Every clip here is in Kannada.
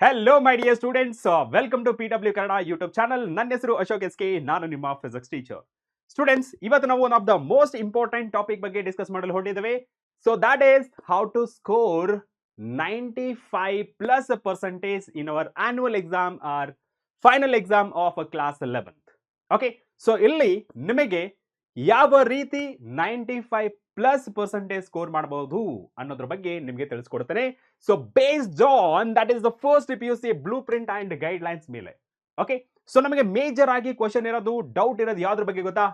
Hello, my dear students. Welcome to PW Kannada YouTube channel. ನನ್ನ ಹೆಸರು ಅಶೋಕ್ ಎಸ್ ಕೆ. ನಾನು ನಿಮ್ಮ ಫಿಸಿಕ್ಸ್ ಟೀಚರ್. ಸ್ಟೂಡೆಂಟ್ಸ್, ಇವತ್ತು ನಾವು one of the most important topic ಬಗ್ಗೆ ಡಿಸ್ಕಸ್ ಮಾಡಲು ಹೊರಟಿದ್ದೇವೆ. So that is how to score 95% in our annual exam or final exam of class 11th. Okay, so ಇಲ್ಲಿ ನಿಮಗೆ ಯಾವ ರೀತಿ 95+% ಸ್ಕೋರ್ ಮಾಡಬಹುದು ಅನ್ನೋದ್ರ ಬಗ್ಗೆ ನಿಮಗೆ ತಿಳಿಸ್ಕೊಡ್ತೇನೆ. So based on that is the first PUC blueprint and guidelines ಮೇಲೆ. ಓಕೆ, ಸೊ ನಮಗೆ ಮೇಜರ್ ಆಗಿ ಕ್ವಶನ್ ಇರೋದು, ಡೌಟ್ ಇರೋದು ಯಾವ್ದ್ರ ಬಗ್ಗೆ ಗೊತ್ತಾ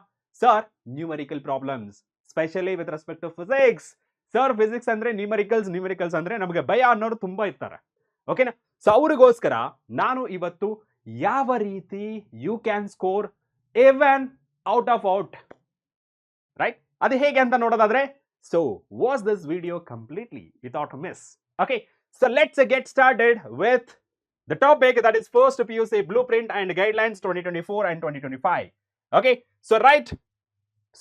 sir? Numerical problems, specially with respect to physics. Sir physics ಅಂದ್ರೆ ನ್ಯೂಮರಿಕಲ್ಸ್ ಅಂದ್ರೆ ನಮಗೆ ಭಯ ಅನ್ನೋರು ತುಂಬಾ ಇರ್ತಾರೆ. ಓಕೆನಾ? ಸೊ ಅವ್ರಿಗೋಸ್ಕರ ನಾನು ಇವತ್ತು ಯಾವ ರೀತಿ you can score even out of out, right? ಅದು ಹೇಗೆ ಅಂತ ನೋಡೋದಾದ್ರೆ, so watch this video completely without miss. Okay, so let's get started with the topic that is first PUC blueprint and guidelines 2024 and 2025. Okay, so right,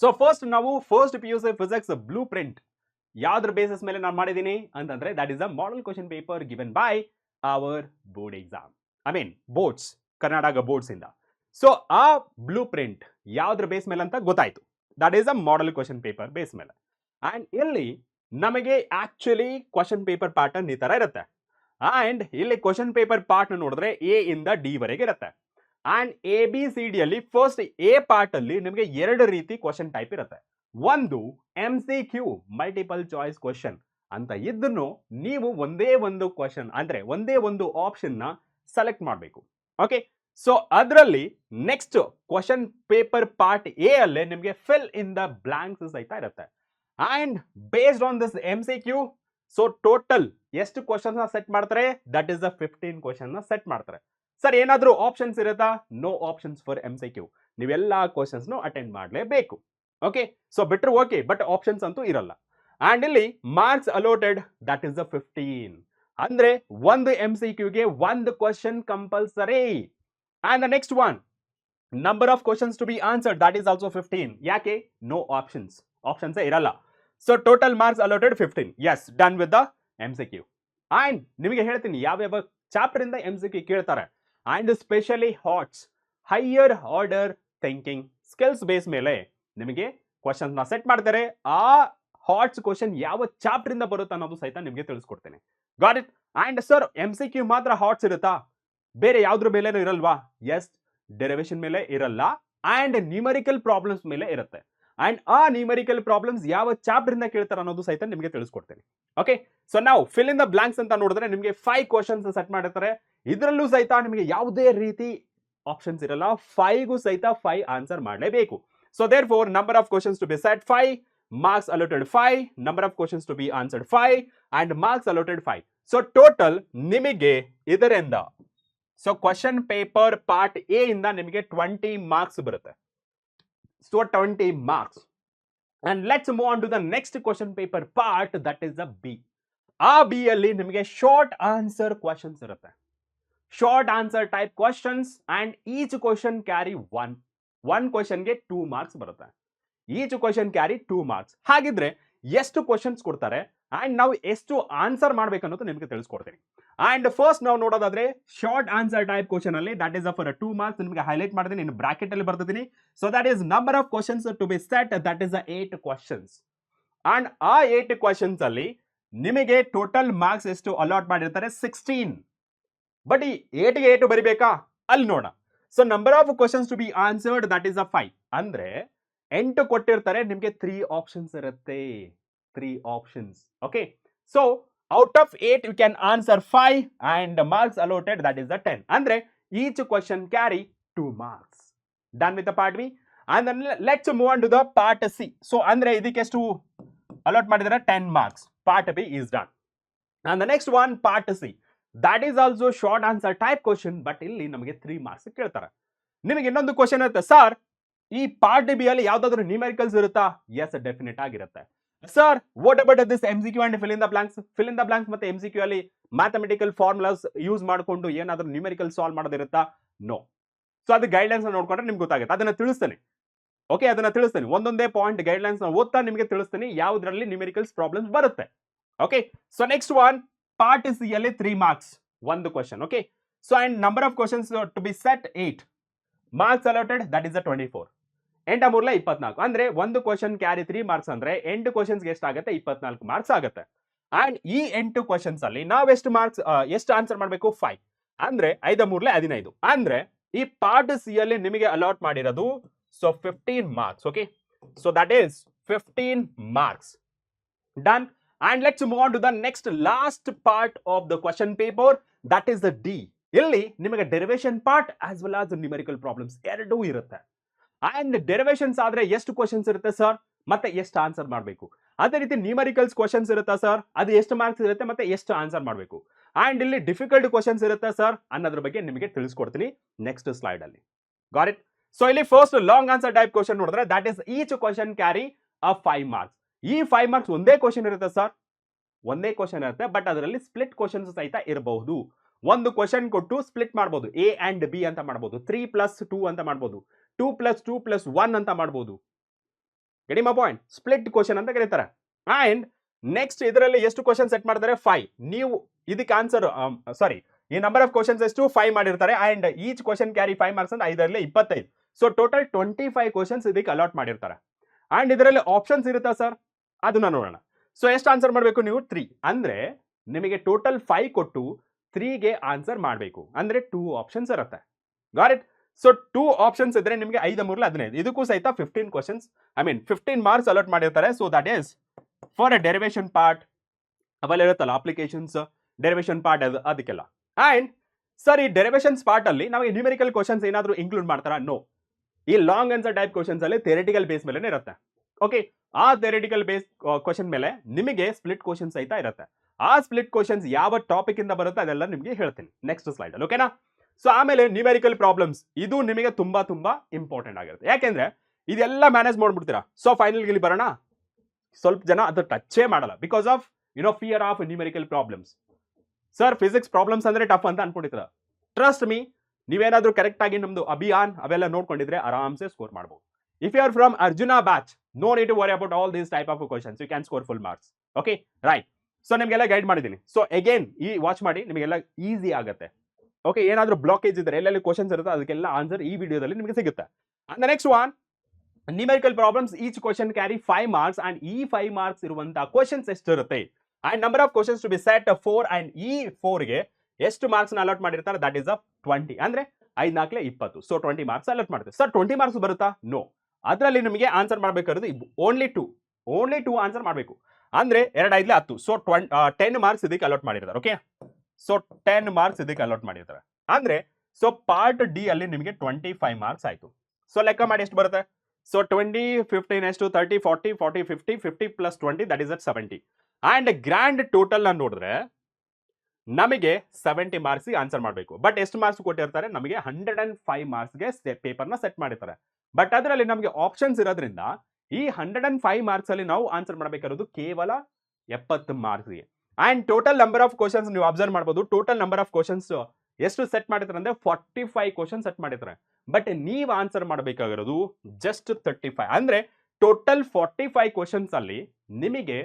so first ನಾವು first PUC physics blueprint ಯಾವ್ದ್ರ ಬೇಸಿಸ್ ಮೇಲೆ ನಾನು ಮಾಡಿದ್ದೀನಿ ಅಂತಂದ್ರೆ, that is a model question paper given by our board exam, I mean boards, Karnataka boards ಇಂದ. ಸೊ ಆ ಬ್ಲೂ ಪ್ರಿಂಟ್ ಯಾವ್ದ್ರ ಬೇಸ್ ಮೇಲೆ ಅಂತ ಗೊತ್ತಾಯ್ತು. That is a model question paper base ಮೇಲೆ. ಅಂಡ್ ಇಲ್ಲಿ ನಮಗೆ ಆಕ್ಚುಲಿ ಕ್ವಶನ್ ಪೇಪರ್ ಪ್ಯಾಟರ್ನ್ ಈ ತರ ಇರುತ್ತೆ. ಅಂಡ್ ಇಲ್ಲಿ ಕ್ವಶನ್ ಪೇಪರ್ ಪಾರ್ಟ್ ನೋಡಿದ್ರೆ A ಇಂದ D ವರೆಗೆ ಇರುತ್ತೆ. ಅಂಡ್ ABCD ಅಲ್ಲಿ ಫಸ್ಟ್ A ಪಾರ್ಟ್ ಅಲ್ಲಿ ನಿಮಗೆ ಎರಡು ರೀತಿ ಕ್ವಶನ್ ಟೈಪ್ ಇರುತ್ತೆ. ಒಂದು MCQ ಮಲ್ಟಿಪಲ್ ಚಾಯ್ಸ್ ಕ್ವಶನ್ ಅಂತ ಇದ್ದನ್ನು ನೀವು ಒಂದೇ ಒಂದು ಕ್ವಶನ್ ಅಂದ್ರೆ ಒಂದೇ ಒಂದು ಆಪ್ಷನ್ ನ ಸೆಲೆಕ್ಟ್ ಮಾಡಬೇಕು. ಓಕೆ, ಸೊ ಅದರಲ್ಲಿ next question paper part A ಅಲ್ಲೇ ನಿಮಗೆ ಫಿಲ್ ಇನ್ ದ ಬ್ಲಾಂಕ್ಸ್ ಸಹಿತ ಇರುತ್ತೆ. And based on this MCQ, so total ಎಷ್ಟು ಕ್ವಶನ್ಸ್ ನ ಸೆಟ್ ಮಾಡ್ತಾರೆ? ದಟ್ ಇಸ್ ದ 15 ಕ್ವಶನ್ ನ ಸೆಟ್ ಮಾಡ್ತಾರೆ. ಸರ್ ಏನಾದ್ರೂ ಆಪ್ಷನ್ಸ್ ಇರುತ್ತಾ? No options for MCQ. ನೀವೆಲ್ಲಾ ಕ್ವಶನ್ಸ್ ಅಟೆಂಡ್ ಮಾಡಲೇಬೇಕು. ಓಕೆ, ಸೊ ಬಿಟ್ರು ಓಕೆ, ಬಟ್ ಆಪ್ಷನ್ಸ್ ಅಂತೂ ಇರಲ್ಲ. ಅಂಡ್ ಇಲ್ಲಿ marks allotted, that is the 15. ಅಂದ್ರೆ ಒಂದು MCQ ಗೆ ಒಂದು question compulsory. And the next one, number of questions to be answered, that is also 15. ಯಾಕೆ? No options. Options ಇರಲ್ಲ. So total marks allotted 15. Yes, done with the MCQ. And ನಿಮಗೆ ಹೇಳ್ತೀನಿ ಯಾವ್ಯಾವ ಚಾಪ್ಟರ್ ಇಂದ MCQ ಕೇಳ್ತಾರೆ. And especially HOTS, higher order thinking skills base ಮೇಲೆ ನಿಮಗೆ ಕ್ವಶನ್ಸ್ ನ ಸೆಟ್ ಮಾಡ್ತಾರೆ. ಆ HOTS ಕ್ವಶನ್ ಯಾವ ಚಾಪ್ಟರ್ ಇಂದ ಬರುತ್ತೆ ಅನ್ನೋದು ಸಹಿತ ನಿಮಗೆ ತಿಳಿಸ್ಕೊಡ್ತೇನೆ. Got it? And sir MCQ ಮಾತ್ರ HOTS ಇರುತ್ತಾ? ಬೇರೆ ಯಾವ್ದ್ರ ಮೇಲೇನೂ ಇರಲ್ವಾ? ಎಸ್, ಡೆರಿವೇಶನ್ ಮೇಲೆ ಇರಲ್ಲ ಅಂಡ್ ನ್ಯೂಮರಿಕಲ್ ಪ್ರಾಬ್ಲಮ್ಸ್ ಮೇಲೆ ಇರುತ್ತೆ. ಅಂಡ್ ಆ ನ್ಯೂಮರಿಕಲ್ ಪ್ರಾಬ್ಲಮ್ಸ್ ಯಾವ ಚಾಪ್ಟರ್ ಇಂದ ಕೇಳ್ತಾರೆ ಅನ್ನೋದು ಸಹಿತ ನಿಮಗೆ ತಿಳಿಸ್ಕೊಡ್ತೇನೆ. ಓಕೆ, ಸೊ ನಾವು ಫಿಲ್ ಇನ್ ದ ಬ್ಲಾಂಕ್ಸ್ ಅಂತ ನೋಡಿದ್ರೆ ನಿಮಗೆ 5 ಕ್ವಶನ್ಸ್ ಸೆಟ್ ಮಾಡಿರ್ತಾರೆ. ಇದರಲ್ಲೂ ಸಹಿತ ನಿಮಗೆ ಯಾವುದೇ ರೀತಿ ಆಪ್ಷನ್ಸ್ ಇರಲ್ಲ. 5ಗೂ ಸಹಿತ 5 ಆನ್ಸರ್ ಮಾಡಲೇಬೇಕು. So therefore number of questions to be set 5, marks allotted 5, number of questions to be answered 5 and marks allotted 5. So total ನಿಮಗೆ ಇದರಿಂದ so question paper part A ಇಂದ ನಿಮಗೆ 20 ಮಾರ್ಕ್ಸ್ ಬರುತ್ತೆ. So 20 marks. And let's move on to the next question paper part, that is the B. ಆ B ಅಲ್ಲಿ ನಿಮಗೆ ಶಾರ್ಟ್ ಆನ್ಸರ್ ಕ್ವಶನ್ಸ್ ಇರುತ್ತೆ. Short answer type questions and each question carry 1 ಕ್ವಶನ್ಗೆ 2 ಮಾರ್ಕ್ಸ್ ಬರುತ್ತೆ. Each question carry 2 marks. ಹಾಗಿದ್ರೆ ಎಷ್ಟು ಕ್ವಶನ್ಸ್ ಕೊಡ್ತಾರೆ ಅಂಡ್ ನಾವು ಎಷ್ಟು ಆನ್ಸರ್ ಮಾಡ್ಬೇಕನ್ನೋದು ನಿಮಗೆ ತಿಳಿಸ್ಕೊಡ್ತೀನಿ. ಅಂಡ್ ಫಸ್ಟ್ ನಾವು ನೋಡೋದಾದ್ರೆ ಶಾರ್ಟ್ ಆನ್ಸರ್ ಟೈಪ್ ಕ್ವಶನ್ ಅಲ್ಲಿ ದಟ್ ಇಸ್ ಫಾರ್ 2 ಮಾರ್ಕ್ಸ್ ನಿಮಗೆ ಹೈಲೈಟ್ ಮಾಡಿದ್ದೀನಿ, ಇನ್ನು ಬ್ರಾಕೆಟ್ ಅಲ್ಲಿ ಬರ್ತಿದ್ದೀನಿ. So that is number of questions to be set, that is 8 questions. And ಆ 8 ಕ್ವಶನ್ಸ್ ಅಲ್ಲಿ ನಿಮಗೆ ಟೋಟಲ್ ಮಾರ್ಕ್ಸ್ ಎಷ್ಟು ಅಲಾಟ್ ಮಾಡಿರ್ತಾರೆ? 16. ಬಟ್ ಈ 8ಗೆ 8 ಬರಿಬೇಕಾ? ಅಲ್ಲಿ ನೋಡ. So number of questions to be answered, that is 5. ಅಂದ್ರೆ 8 ಕೊಟ್ಟಿರ್ತಾರೆ, ನಿಮಗೆ 3 ಆಪ್ಷನ್ಸ್ ಇರುತ್ತೆ. 3 options. Okay, so out of 8 you can answer 5 and the marks allotted, that is the 10. ಅಂದ್ರೆ each question carry 2 marks. Done with the part B. And then let's move on to the part C. So ಅಂದ್ರೆ ಇದಕ್ಕೆ ಎಷ್ಟು allot ಮಾಡಿದರೆ? 10 marks. Part B is done. And the next one, part C, that is also short answer type question, but ಇಲ್ಲಿ ನಮಗೆ 3 ಮಾರ್ಕ್ಸ್ ಕೇಳ್ತಾರೆ. ನಿಮಗೆ ಇನ್ನೊಂದು ಕ್ವಶನ್ ಇರುತ್ತೆ, ಸರ್ ಈ ಪಾರ್ಟ್ ಬಿ ಅಲ್ಲಿ ಯಾವ್ದಾದ್ರು ನ್ಯೂಮರಿಕಲ್ಸ್ ಇರುತ್ತಾ? ಎಸ್, ಡೆಫಿನೆಟ್ ಆಗಿರುತ್ತೆ. Sir what about this MCQ and fill in the blanks? Fill in the blanks ಮತ್ತೆ MCQ ಅಲ್ಲಿ ಮ್ಯಾಥಮೆಟಿಕಲ್ ಫಾರ್ಮುಲಾಸ್ ಯೂಸ್ ಮಾಡಿಕೊಂಡು ಏನಾದ್ರೂ ನ್ಯೂಮರಿಕಲ್ ಸಾಲ್ವ್ ಮಾಡೋದಿರುತ್ತಾ? ನೋ. ಸೊ ಅದು ಗೈಡ್ಲೈನ್ಸ್ ನೋಡ್ಕೊಂಡ್ರೆ ನಿಮ್ಗೆ ಗೊತ್ತಾಗುತ್ತೆ. ಅದನ್ನ ತಿಳಿಸ್ತೇನೆ. ಓಕೆ, ಅದನ್ನ ತಿಳಿಸ್ತೇನೆ. ಒಂದೊಂದೇ ಪಾಯಿಂಟ್ ಗೈಡ್ಲೈನ್ಸ್ ಓದ್ತಾ ನಿಮಗೆ ತಿಳಿಸ್ತೀನಿ ಯಾವ್ದ್ರಲ್ಲಿ ನ್ಯೂಮರಿಕಲ್ಸ್ ಪ್ರಾಬ್ಲಮ್ಸ್ ಬರುತ್ತೆ. Okay, so next one part C ಅಲ್ಲಿ 3 ಮಾರ್ಕ್ಸ್. ಒಂದು question. Okay, so and number of questions to be set 8, marks allotted that is 24. 8 ಮೂರ್ಲೆ 24 ಅಂದ್ರೆ ಒಂದು ಕ್ವಶನ್ ಕ್ಯಾರಿ 3 ಮಾರ್ಕ್ಸ್ ಅಂದ್ರೆ 8 ಕ್ವಶನ್ಸ್ಗೆ ಎಷ್ಟಾಗುತ್ತೆ? 24 ಮಾರ್ಕ್ಸ್ ಆಗುತ್ತೆ. ಅಂಡ್ ಈ 8 ಕ್ವಶನ್ಸ್ ಅಲ್ಲಿ ನಾವು ಎಷ್ಟು ಮಾರ್ಕ್ಸ್ ಎಷ್ಟು ಆನ್ಸರ್ ಮಾಡಬೇಕು? 5 ಅಂದ್ರೆ 5 ಮೂರ್ಲೆ 15 ಅಂದ್ರೆ ಈ ಪಾರ್ಟ್ ಸಿ ಅಲ್ಲಿ ನಿಮಗೆ ಅಲಾಟ್ ಮಾಡಿರೋದು so 15 marks. Okay, so that is 15 marks. Done. And let's move on to the next last part of the question paper, that is the D. ಇಲ್ಲಿ ನಿಮಗೆ derivation part as well as numerical problems ಎರಡೂ ಇರುತ್ತೆ. ಅಂಡ್ ಡೆರಿವೇಶನ್ಸ್ ಆದ್ರೆ ಎಷ್ಟು ಕ್ವಶನ್ಸ್ ಇರುತ್ತೆ ಸರ್, ಮತ್ತೆ ಎಷ್ಟು ಆನ್ಸರ್ ಮಾಡಬೇಕು? ಅದೇ ರೀತಿ ನ್ಯೂಮರಿಕಲ್ಸ್ ಕ್ವಶನ್ಸ್ ಇರುತ್ತಾ ಸರ್, ಅದು ಎಷ್ಟು ಮಾರ್ಕ್ಸ್ ಇರುತ್ತೆ ಮತ್ತೆ ಎಷ್ಟು ಆನ್ಸರ್ ಮಾಡಬೇಕು? ಅಂಡ್ ಇಲ್ಲಿ ಡಿಫಿಕಲ್ಟ್ ಕ್ವಶನ್ಸ್ ಇರುತ್ತಾ ಸರ್ ಅನ್ನೋದ್ರ ಬಗ್ಗೆ ನಿಮಗೆ ತಿಳಿಸ್ಕೊಡ್ತೀನಿ ನೆಕ್ಸ್ಟ್ ಸ್ಲೈಡ್ ಅಲ್ಲಿ. Got it? ಸೊ ಇಲ್ಲಿ first long answer type question ನೋಡಿದ್ರೆ that is each question carry 5 marks. ಈ 5 ಮಾರ್ಕ್ಸ್ ಒಂದೇ ಕ್ವಶನ್ ಇರುತ್ತೆ ಸರ್, ಒಂದೇ ಕ್ವಶನ್ ಇರುತ್ತೆ, ಬಟ್ ಅದರಲ್ಲಿ ಸ್ಪ್ಲಿಟ್ ಕ್ವಶನ್ಸ್ ಸಹಿತ ಇರಬಹುದು. ಒಂದು ಕ್ವಶನ್ ಕೊಟ್ಟು ಸ್ಪ್ಲಿಟ್ ಮಾಡಬಹುದು, ಎ ಅಂಡ್ ಬಿ ಅಂತ ಮಾಡಬಹುದು, 3+2 ಅಂತ ಮಾಡಬಹುದು, 2+2+1 ಅಂತ ಮಾಡಬಹುದು. Get my point? Split question ಅಂತ ಕರೀತಾರೆ. ಅಂಡ್ ನೆಕ್ಸ್ಟ್ ಇದರಲ್ಲಿ ಎಷ್ಟು ಕ್ವಶನ್ ಸೆಟ್ ಮಾಡ್ತಾರೆ? 5. ನೀವು ಇದಕ್ಕೆ ಆನ್ಸರ್ ಸಾರಿ ಈ ನಂಬರ್ ಆಫ್ ಕ್ವಶನ್ಸ್ ಎಷ್ಟು? 5 ಮಾಡಿರ್ತಾರೆ. And each question carry 5 marks ಅಂದ್ರೆ 5ರಲ್ಲಿ 25. ಸೊ ಟೋಟಲ್ 25 ಕ್ವಶನ್ಸ್ ಇದಕ್ಕೆ ಅಲಾಟ್ ಮಾಡಿರ್ತಾರೆ. ಅಂಡ್ ಇದರಲ್ಲಿ ಆಪ್ಷನ್ಸ್ ಇರುತ್ತಾ ಸರ್? ಅದನ್ನ ನೋಡೋಣ. ಸೊ ಎಷ್ಟು ಆನ್ಸರ್ ಮಾಡಬೇಕು ನೀವು? 3. ಅಂದ್ರೆ ನಿಮಗೆ ಟೋಟಲ್ 5 ಕೊಟ್ಟು 3ಗೆ ಆನ್ಸರ್ ಮಾಡಬೇಕು ಅಂದ್ರೆ 2 ಆಪ್ಷನ್ಸ್ ಇರುತ್ತೆ. Got it? ಸೊ 2 ಆಪ್ಷನ್ಸ್ ಇದ್ರೆ ನಿಮಗೆ 5 ಮೂರ್ಲೆ 15. ಇದಕ್ಕೂ ಸಹಿತ 15 ಕ್ವಶನ್ಸ್ 15 ಮಾರ್ಕ್ಸ್ ಅಲಾಟ್ ಮಾಡಿರ್ತಾರೆ. So that is for A derivation part ಅವೆಲ್ಲ ಇರುತ್ತಲ್ಲ, ಅಪ್ಲಿಕೇಶನ್ಸ್, ಡೆರಿವೇಶನ್ ಪಾರ್ಟ್ ಅದಕ್ಕೆಲ್ಲ. ಅಂಡ್ ಸರ್ ಈ ಡೆರಿವೇಶನ್ಸ್ ಪಾರ್ಟ್ ಅಲ್ಲಿ ನಾವು ನ್ಯೂಮೆರಿಕಲ್ ಕ್ವಶನ್ಸ್ ಏನಾದರೂ ಇನ್ಕ್ಲೂಡ್ ಮಾಡ್ತಾರಾ? ನೋ. ಈ ಲಾಂಗ್ ಆನ್ಸರ್ ಟೈಪ್ ಕ್ವಶನ್ಸ್ ಅಲ್ಲಿ ಥಿಯರಿಟಿಕಲ್ ಬೇಸ್ ಮೇಲೆ ಇರುತ್ತೆ. ಓಕೆ, ಆ ಥಿಯರಿಟಿಕಲ್ ಬೇಸ್ ಕ್ವಶನ್ ಮೇಲೆ ನಿಮಗೆ ಸ್ಪ್ಲಿಟ್ ಕ್ವಶನ್ಸ್ ಸಹಿತ ಇರುತ್ತೆ. ಆ ಸ್ಪ್ಲಿಟ್ ಕ್ವಶನ್ಸ್ ಯಾವ ಟಾಪಿಕ್ ಇಂದ ಬರುತ್ತೆ ಅದೆಲ್ಲ ನಿಮಗೆ ಹೇಳ್ತೀನಿ ನೆಕ್ಸ್ಟ್ ಸ್ಲೈಡ್ ಅಲ್ಲಿ. ಓಕೆನಾ? ಸೊ ಆಮೇಲೆ ನ್ಯೂಮೆರಿಕಲ್ ಪ್ರಾಬ್ಲಮ್ಸ್, ಇದು ನಿಮಗೆ ತುಂಬಾ ತುಂಬಾ ಇಂಪಾರ್ಟೆಂಟ್ ಆಗಿರುತ್ತೆ. ಯಾಕೆಂದ್ರೆ ಇದೆಲ್ಲ ಮ್ಯಾನೇಜ್ ಮಾಡ್ಬಿಡ್ತೀರಾ. ಸೊ ಫೈನಲ್ ಇಲ್ಲಿ ಬರೋಣ, ಸ್ವಲ್ಪ ಜನ ಅದು ಟಚ್ಚೇ ಮಾಡಲ್ಲ because of fear of numerical problems. Sir physics problems ಅಂದ್ರೆ ಟಫ್ ಅಂತ ಅನ್ಕೊಂಡಿರ್ತೀರ. ಟ್ರಸ್ಟ್ ಮೀ, ನೀವೇನಾದ್ರೂ ಕರೆಕ್ಟ್ ಆಗಿ ನಮ್ದು ಅಭಿಯಾನ್ ಅವೆಲ್ಲ ನೋಡ್ಕೊಂಡಿದ್ರೆ ಆರಾಮ್ಸೆ ಸ್ಕೋರ್ ಮಾಡಬಹುದು. If you are from Arjuna batch, no need to worry about all these type of questions, you can score full marks. Okay, right. So ನಿಮಗೆಲ್ಲ ಗೈಡ್ ಮಾಡಿದ್ದೀನಿ. ಸೊ ಅಗೇನ್ ಈ ವಾಚ್ ಮಾಡಿ, ನಿಮಗೆಲ್ಲ ಈಸಿ ಆಗುತ್ತೆ. ಓಕೆ, ಏನಾದ್ರೂ ಬ್ಲಾಕೇಜ್ ಇದ್ರೆ ಎಲ್ಲೆಲ್ಲಿ ಕ್ವಶನ್ಸ್ ಇರುತ್ತೆ ಅದಕ್ಕೆಲ್ಲ ಆನ್ಸರ್ ಈ ವಿಡಿಯೋದಲ್ಲಿ ನಿಮಗೆ ಸಿಗುತ್ತೆ. And next one, numerical problems, each question carry 5 marks. And ಈ 5 ಮಾರ್ಕ್ಸ್ ಇರುವಂತಹ ಕ್ವಶನ್ಸ್ ಎಷ್ಟು ಇರುತ್ತೆ? And number of questions to be set 4. And ಈ 4ಗೆ ಎಷ್ಟು ಮಾರ್ಕ್ಸ್ ಅಲಾಟ್ ಮಾಡಿರ್ತಾರೆ? That is 20. ಅಂದ್ರೆ 5 4 20. ಸೊ 20 ಮಾರ್ಕ್ಸ್ ಅಲಾಟ್ ಮಾಡ್ತಾರೆ. ಸರ್ 20 ಮಾರ್ಕ್ಸ್ ಬರುತ್ತಾ? ನೋ. ಅದರಲ್ಲಿ ನಿಮಗೆ ಆನ್ಸರ್ ಮಾಡಬೇಕಾದ್ರೆ ಓನ್ಲಿ 2 ಆನ್ಸರ್ ಮಾಡಬೇಕು. ಅಂದ್ರೆ 2 5 10. ಸೊ 10 ಮಾರ್ಕ್ಸ್ ಇದಕ್ಕೆ ಅಲಾಟ್ ಮಾಡಿರ್ತಾರೆ. ಓಕೆ, ಸೊ 10 ಮಾರ್ಕ್ಸ್ ಇದಕ್ಕೆ ಅಲಾಟ್ ಮಾಡಿರ್ತಾರೆ. ಅಂದ್ರೆ ಸೊ ಪಾರ್ಟ್ ಡಿ ಅಲ್ಲಿ ನಿಮಗೆ 25 ಮಾರ್ಕ್ಸ್ ಆಯ್ತು. ಸೊ ಲೆಕ್ಕ ಮಾಡಿ ಎಷ್ಟು ಬರುತ್ತೆ? ಸೊ 20 15 ಎಷ್ಟು? 30 40 40 50 50 plus 20 that is 70. And grand total ನ ನೋಡಿದ್ರೆ ನಮಗೆ 70 ಮಾರ್ಕ್ಸ್ ಆನ್ಸರ್ ಮಾಡಬೇಕು. ಬಟ್ ಎಷ್ಟು ಮಾರ್ಕ್ಸ್ ಕೊಟ್ಟಿರ್ತಾರೆ? ನಮಗೆ 105 ಮಾರ್ಕ್ಸ್ಗೆ ಪೇಪರ್ನ ಸೆಟ್ ಮಾಡಿರ್ತಾರೆ. ಬಟ್ ಅದರಲ್ಲಿ ನಮಗೆ ಆಪ್ಷನ್ಸ್ ಇರೋದ್ರಿಂದ ಈ 105 ಮಾರ್ಕ್ಸ್ ಅಲ್ಲಿ ನಾವು ಆನ್ಸರ್ ಮಾಡಬೇಕಾಗಿರೋದು ಕೇವಲ 70 ಮಾರ್ಕ್ಸ್ಗೆ. And total number of questions ನೀವು ಅಬ್ಸರ್ವ್ ಮಾಡಬಹುದು. ಟೋಟಲ್ ನಂಬರ್ ಆಫ್ ಕ್ವಶನ್ಸ್ ಎಷ್ಟು ಸೆಟ್ ಮಾಡಿರ್ತಾರೆ ಅಂದ್ರೆ 45 ಕ್ವಶನ್ ಸೆಟ್ ಮಾಡಿರ್ತಾರೆ. ಬಟ್ ನೀವು ಆನ್ಸರ್ ಮಾಡಬೇಕಾಗಿರೋದು ಜಸ್ಟ್ 35. ಅಂದ್ರೆ ಟೋಟಲ್ 45 ಕ್ವಶನ್ಸ್ ಅಲ್ಲಿ ನಿಮಗೆ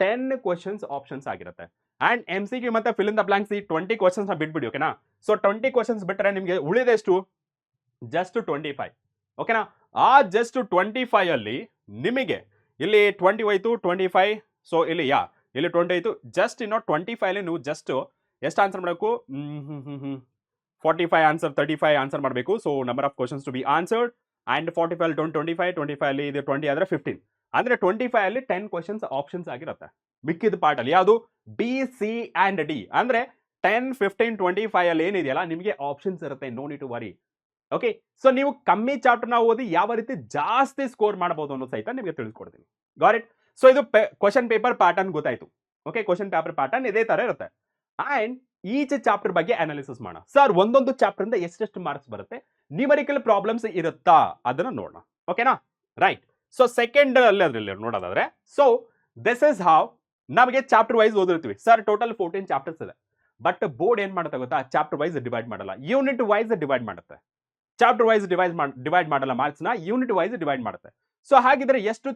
10 ಕ್ವಶನ್ಸ್ ಆಪ್ಷನ್ಸ್ ಆಗಿರುತ್ತೆ. ಅಂಡ್ MCQ ಮತ್ತೆ ಫಿಲ್ ಇನ್ ದ ಬ್ಲಾಂಕ್ಸ್ ಈ 20 ಕ್ವಶನ್ಸ್ ಬಿಟ್ಬಿಡಿ. ಓಕೆನಾ? ಸೊ 20 ಕ್ವಶನ್ಸ್ ಬಿಟ್ಟರೆ ನಿಮಗೆ ಉಳಿದೆಷ್ಟು? ಜಸ್ಟ್ 25. ಓಕೆನಾ? ಆ ಜಸ್ಟ್ 25 ಅಲ್ಲಿ ನಿಮಗೆ ಇಲ್ಲಿ 20 ಹೋಯ್ತು, 25. ಸೊ ಇಲ್ಲಿ ಇಲ್ಲಿ 20 ಆಯ್ತು. ಜಸ್ಟ್ 25 ಅಲ್ಲಿ ನೀವು ಜಸ್ಟ್ ಎಷ್ಟು ಆನ್ಸರ್ ಮಾಡಬೇಕು? 45 ಆನ್ಸರ್, 35 ಆನ್ಸರ್ ಮಾಡಬೇಕು. So number of questions to be answered. And 45 ಅಲ್ಲಿ 25 ಅಲ್ಲಿ ಇದು 20 ಆದ್ರೆ 15. ಅಂದ್ರೆ 25 ಅಲ್ಲಿ 10 ಕ್ವಶನ್ಸ್ ಆಪ್ಷನ್ಸ್ ಆಗಿರುತ್ತೆ. ಮಿಕ್ಕಿದ ಪಾರ್ಟ್ ಅಲ್ಲಿ ಯಾವುದು? B C and D. ಅಂದ್ರೆ 10 15 25 ಅಲ್ಲಿ ಏನಿದೆಯಲ್ಲ ನಿಮಗೆ ಆಪ್ಷನ್ಸ್ ಇರುತ್ತೆ. No need to worry. Okay, so ನೀವು ಕಮ್ಮಿ ಚಾಪ್ಟರ್ನ ಓದಿ ಯಾವ ರೀತಿ ಜಾಸ್ತಿ ಸ್ಕೋರ್ ಮಾಡಬಹುದು ಅನ್ನೋ ಸಹಿತ ನಿಮಗೆ ತಿಳಿಸ್ಕೊಡ್ತೀನಿ. Got it? ಸೊ ಇದು ಕ್ವಶನ್ ಪೇಪರ್ ಪ್ಯಾಟರ್ನ್ ಗೊತ್ತಾಯ್ತು. ಓಕೆ, ಕ್ವಶನ್ ಪೇಪರ್ ಪ್ಯಾಟರ್ನ್ ಇದೇ ತರ ಇರುತ್ತೆ. ಅಂಡ್ ಈಚ್ ಚಾಪ್ಟರ್ ಬಗ್ಗೆ ಅನಾಲಿಸಿಸ್ ಮಾಡೋಣ. ಸರ್ ಒಂದೊಂದು ಚಾಪ್ಟರ್ ಇಂದ ಎಷ್ಟೆಷ್ಟು ಮಾರ್ಕ್ಸ್ ಬರುತ್ತೆ, ನ್ಯೂಮರಿಕಲ್ ಪ್ರಾಬ್ಲಮ್ಸ್ ಇರುತ್ತಾ ಅದನ್ನ ನೋಡೋಣ. ಓಕೆನಾ? ರೈಟ್. ಸೊ ಸೆಕೆಂಡ್ ಅಲ್ಲಿ ಅದ್ರಲ್ಲಿ ನೋಡೋದಾದ್ರೆ, ಸೊ ದಿಸ್ ಇಸ್ ಹೌ ನಮಗೆ ಚಾಪ್ಟರ್ ವೈಸ್ ಓದಿರ್ತೀವಿ. ಸರ್ ಟೋಟಲ್ 14 ಚಾಪ್ಟರ್ಸ್ ಇದೆ. ಬಟ್ ಬೋರ್ಡ್ ಏನ್ ಮಾಡುತ್ತೆ ಗೊತ್ತಾ? ಚಾಪ್ಟರ್ ವೈಸ್ ಡಿವೈಡ್ ಮಾಡಲ್ಲ, ಯೂನಿಟ್ ವೈಸ್ ಡಿವೈಡ್ ಮಾಡುತ್ತೆ. ಚಾಪ್ಟರ್ ವೈಸ್ ಡಿವೈಡ್ ಮಾಡಲ್ಲ ಮಾರ್ಕ್ಸ್ ನ, ಯೂನಿಟ್ ವೈಸ್ ಡಿವೈಡ್ ಮಾಡುತ್ತೆ. ಸೊ ಹಾಗಿದ್ರೆ ಎಷ್ಟು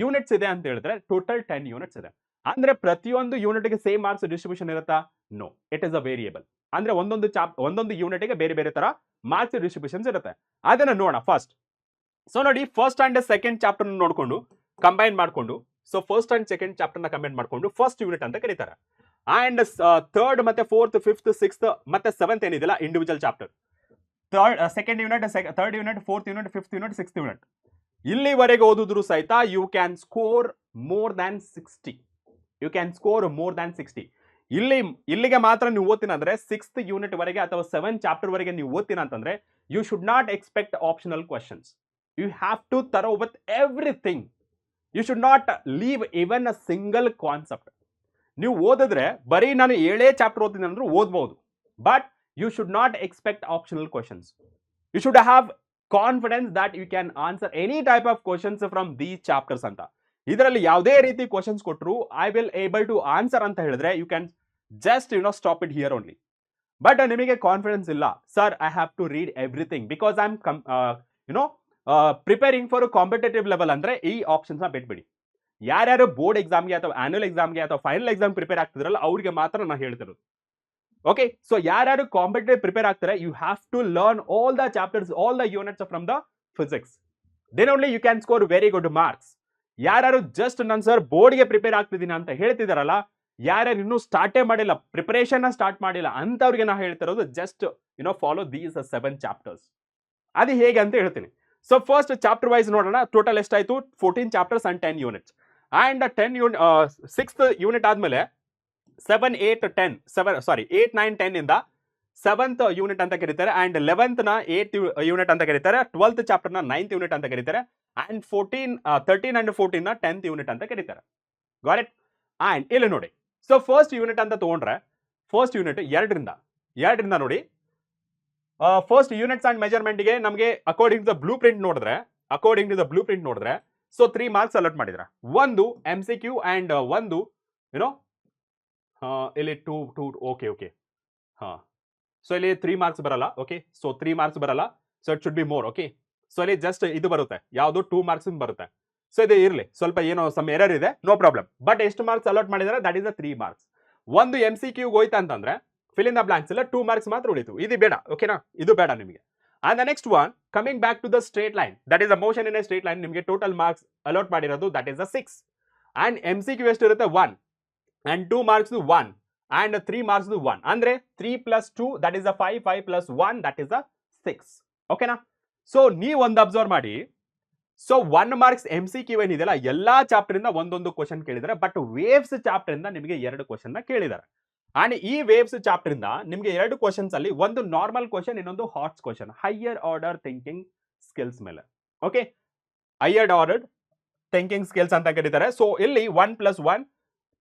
ಯೂನಿಟ್ಸ್ ಇದೆ ಅಂತ ಹೇಳಿದ್ರೆ ಟೋಟಲ್ 10 ಯೂನಿಟ್ಸ್ ಇದೆ. ಅಂದ್ರೆ ಪ್ರತಿಯೊಂದು ಯೂನಿಟ್ಗೆ ಸೇಮ್ ಮಾರ್ಕ್ಸ್ ಡಿಸ್ಟ್ರಿಬ್ಯೂಷನ್ ಇರುತ್ತಾ? No, it is a variable. ಅಂದ್ರೆ ಒಂದೊಂದು ಯೂನಿಟ್ಗೆ ಬೇರೆ ಬೇರೆ ತರ ಮಾರ್ಕ್ಸ್ ಡಿಸ್ಟ್ರಿಬ್ಯೂಷನ್ಸ್ ಇರುತ್ತೆ. ಅದನ್ನ ನೋಡೋಣ ಫಸ್ಟ್. ಸೊ ನೋಡಿ, ಫಸ್ಟ್ ಅಂಡ್ ಸೆಕೆಂಡ್ ಚಾಪ್ಟರ್ ನೋಡ್ಕೊಂಡು ಕಂಬೈನ್ ಮಾಡ್ಕೊಂಡು, so first and second chapter ನ ಕಂಬೈನ್ ಮಾಡ್ಕೊಂಡು ಫಸ್ಟ್ ಯೂನಿಟ್ ಅಂತ ಕರೀತಾರೆ. ಅಂಡ್ ಥರ್ಡ್ ಮತ್ತೆ ಫೋರ್ತ್, ಫಿಫ್ತ್, ಸಿಕ್ಸ್ತ್ ಮತ್ತೆ ಸೆವೆಂತ್ ಏನಿದೆಯಲ್ಲ individual chapter. Second unit, third unit, fourth unit, fifth unit, sixth unit, ಇಲ್ಲಿವರೆಗೆ ಓದಿದ್ರು ಸಹಿತ you can score more than 60. You can score more than 60. ಇಲ್ಲಿಗೆ ಮಾತ್ರ ನೀವು ಓದ್ತೀನ ಅಂದ್ರೆ ಸಿಕ್ಸ್ತ್ ಯೂನಿಟ್ ವರೆಗೆ ಅಥವಾ 7th ಚಾಪ್ಟರ್ ವರೆಗೆ ನೀವು ಓದ್ತೀನ ಅಂತಂದ್ರೆ you should not expect optional questions. You have to thorough with everything. You should not leave even a single concept. ನೀವು ಓದಿದ್ರೆ ಬರೀ ನಾನು 7 ಚಾಪ್ಟರ್ ಓದ್ತೀನಿ ಅಂದ್ರೂ ಓದ್ಬಹುದು, but you should not expect optional questions. You should have confidence that you can answer any type of questions from these chapters ಅಂತ. ಇದರಲ್ಲಿ ಯಾವುದೇ ರೀತಿ ಕ್ವಶನ್ಸ್ ಕೊಟ್ಟರು I will able to answer ಅಂತ ಹೇಳಿದ್ರೆ you can just stop it here only. But ನಿಮಗೆ ಕಾನ್ಫಿಡೆನ್ಸ್ ಇಲ್ಲ, sir I have to read everything because I am preparing for competitive level ಅಂದ್ರೆ ಈ ಆಪ್ಷನ್ಸ್ ನ ಬಿಟ್ಬಿಡಿ. ಯಾರ್ಯಾರು ಬೋರ್ಡ್ ಎಕ್ಸಾಮ್ಗೆ ಅಥವಾ ಆನ್ಯುವಲ್ ಎಕ್ಸಾಮ್ಗೆ ಅಥವಾ ಫೈನಲ್ ಎಕ್ಸಾಮ್ ಪ್ರಿಪೇರ್ ಆಗ್ತಿದ್ರಲ್ಲ ಅವ್ರಿಗೆ ಮಾತ್ರ ನಾನು ಹೇಳ್ತಿರೋದು. ಓಕೆ, ಸೊ ಯಾರ್ಯಾರು ಕಾಂಪಿಟೇಟಿವ್ ಪ್ರಿಪೇರ್ ಆಗ್ತಾರೆ you have to learn all the chapters, all the units from the physics. Then only you can score very good marks. ಯಾರ್ಯಾರು ಜಸ್ಟ್ ನಾನು ಸರ್ ಬೋರ್ಡ್ಗೆ ಪ್ರಿಪೇರ್ ಆಗ್ತಿದ್ದೀನಿ ಅಂತ ಹೇಳ್ತಿದಾರಲ್ಲ, ಯಾರ್ಯಾರು ಇನ್ನೂ ಸ್ಟಾರ್ಟೇ ಮಾಡಿಲ್ಲ, ಪ್ರಿಪರೇಷನ್ ಸ್ಟಾರ್ಟ್ ಮಾಡಿಲ್ಲ ಅಂತವ್ರಿಗೆ ನಾ ಹೇಳ್ತಿರೋದು ಜಸ್ಟ್ ಫಾಲೋ ದೀಸ್ 7 ಚಾಪ್ಟರ್ಸ್. ಅದು ಹೇಗೆ ಅಂತ ಹೇಳ್ತೀನಿ. ಸೊ ಫಸ್ಟ್ ಚಾಪ್ಟರ್ ವೈಸ್ ನೋಡೋಣ. ಟೋಟಲ್ ಎಷ್ಟಾಯ್ತು? 14 chapters and 10 units. And 6th unit ಆದ್ಮೇಲೆ 7, 8, 9, 10 ಇಂದ 7th ಯೂನಿಟ್ ಅಂತ ಕರೀತಾರೆ. ಅಂಡ್ 11th ನ 8th ಯೂನಿಟ್ ಅಂತ ಕರೀತಾರೆ. 12th ಚಾಪ್ಟರ್ ನ 9th ಯೂನಿಟ್ ಅಂತ ಕರೀತಾರೆ. ಅಂಡ್ 13 ಅಂಡ್ 14 ನ 10th ಯೂನಿಟ್ ಅಂತ ಕರೀತಾರೆ. Got it? ಅಂಡ್ ಇಲ್ಲಿ ನೋಡಿ, ಸೊ ಫಸ್ಟ್ ಯೂನಿಟ್ ಅಂತ ತಗೊಂಡ್ರೆ ಫಸ್ಟ್ ಯೂನಿಟ್ 2ರಿಂದ ನೋಡಿ, ಫಸ್ಟ್ ಯೂನಿಟ್ಸ್ ಅಂಡ್ ಮೆಜರ್ಮೆಂಟ್ಗೆ ನಮಗೆ according to the blue print ನೋಡಿದ್ರೆ ಸೊ 3 ಮಾರ್ಕ್ಸ್ ಅಲಾಟ್ ಮಾಡಿದ್ರೆ, ಒಂದು MCQ ಅಂಡ್ ಒಂದು ಇಲ್ಲಿ 2 ಓಕೆ ಸೊ ಇಲ್ಲಿ 3 ಮಾರ್ಕ್ಸ್ ಬರಲ್ಲ. ಓಕೆ, ಸೊ 3 ಮಾರ್ಕ್ಸ್ ಬರಲ್ಲ, so it should be more. Okay, so ಇಲ್ಲಿ ಜಸ್ಟ್ ಇದು ಬರುತ್ತೆ, ಯಾವುದು 2 ಮಾರ್ಕ್ಸ್ ಬರುತ್ತೆ. ಸೊ ಇದು ಇರಲಿ, ಸ್ವಲ್ಪ ಏನೋ ಸಮ್ ಎರರ್ ಇದೆ, ನೋ ಪ್ರಾಬ್ಲಮ್. ಬಟ್ ಎಷ್ಟು ಮಾರ್ಕ್ಸ್ ಅಲಾಟ್ ಮಾಡಿದ್ದಾರೆ? That is the 3 marks. ಒಂದು MCQ ಹೋಯ್ತಾ ಅಂತಂದ್ರೆ ಫಿಲ್ ಇನ್ ದ ಬ್ಲಾಂಕ್ಸ್ ಇಲ್ಲ, 2 ಮಾರ್ಕ್ಸ್ ಮಾತ್ರ ಉಳಿತು. ಇದು ಬೇಡ, ಓಕೆನಾ? ಇದು ಬೇಡ ನಿಮಗೆ. And the next one, coming back to the straight line, that is the motion in a straight line. ನಿಮಗೆ ಟೋಟಲ್ ಮಾರ್ಕ್ಸ್ ಅಲಾಟ್ ಮಾಡಿರೋದು that is the 6. And MCQ ಎಷ್ಟು ಇರುತ್ತೆ? 1. And 2 marks 1 and 3 marks 1. ಅಂದ್ರೆ 3 + 2 that is the 5, 5 + 1 that is the 6. ಓಕೆನಾ? ಸೊ ನೀವು ಒಂದು ಅಬ್ಸರ್ವ್ ಮಾಡಿ, ಸೊ 1 ಮಾರ್ಕ್ಸ್ MCQ ಏನಿದೆಯಲ್ಲ ಎಲ್ಲಾ ಚಾಪ್ಟರ್ ಇಂದ ಒಂದೊಂದು ಕ್ವಶನ್ ಕೇಳಿದ್ದಾರೆ. ಬಟ್ ವೇವ್ಸ್ ಚಾಪ್ಟರ್ ಇಂದ ನಿಮಗೆ 2 ಕ್ವಶನ್ ನ ಕೇಳಿದ್ದಾರೆ. ಅಂಡ್ ಈ ವೇವ್ಸ್ ಚಾಪ್ಟರ್ ಇಂದ ನಿಮಗೆ 2 ಕ್ವಶನ್ಸ್ ಅಲ್ಲಿ ಒಂದು ನಾರ್ಮಲ್ ಕ್ವಶನ್, ಇನ್ನೊಂದು HOTS question, higher order thinking skills ಮೇಲೆ. Okay, higher order thinking skills ಅಂತ ಕರೀತಾರೆ. ಸೊ ಇಲ್ಲಿ 1 + 1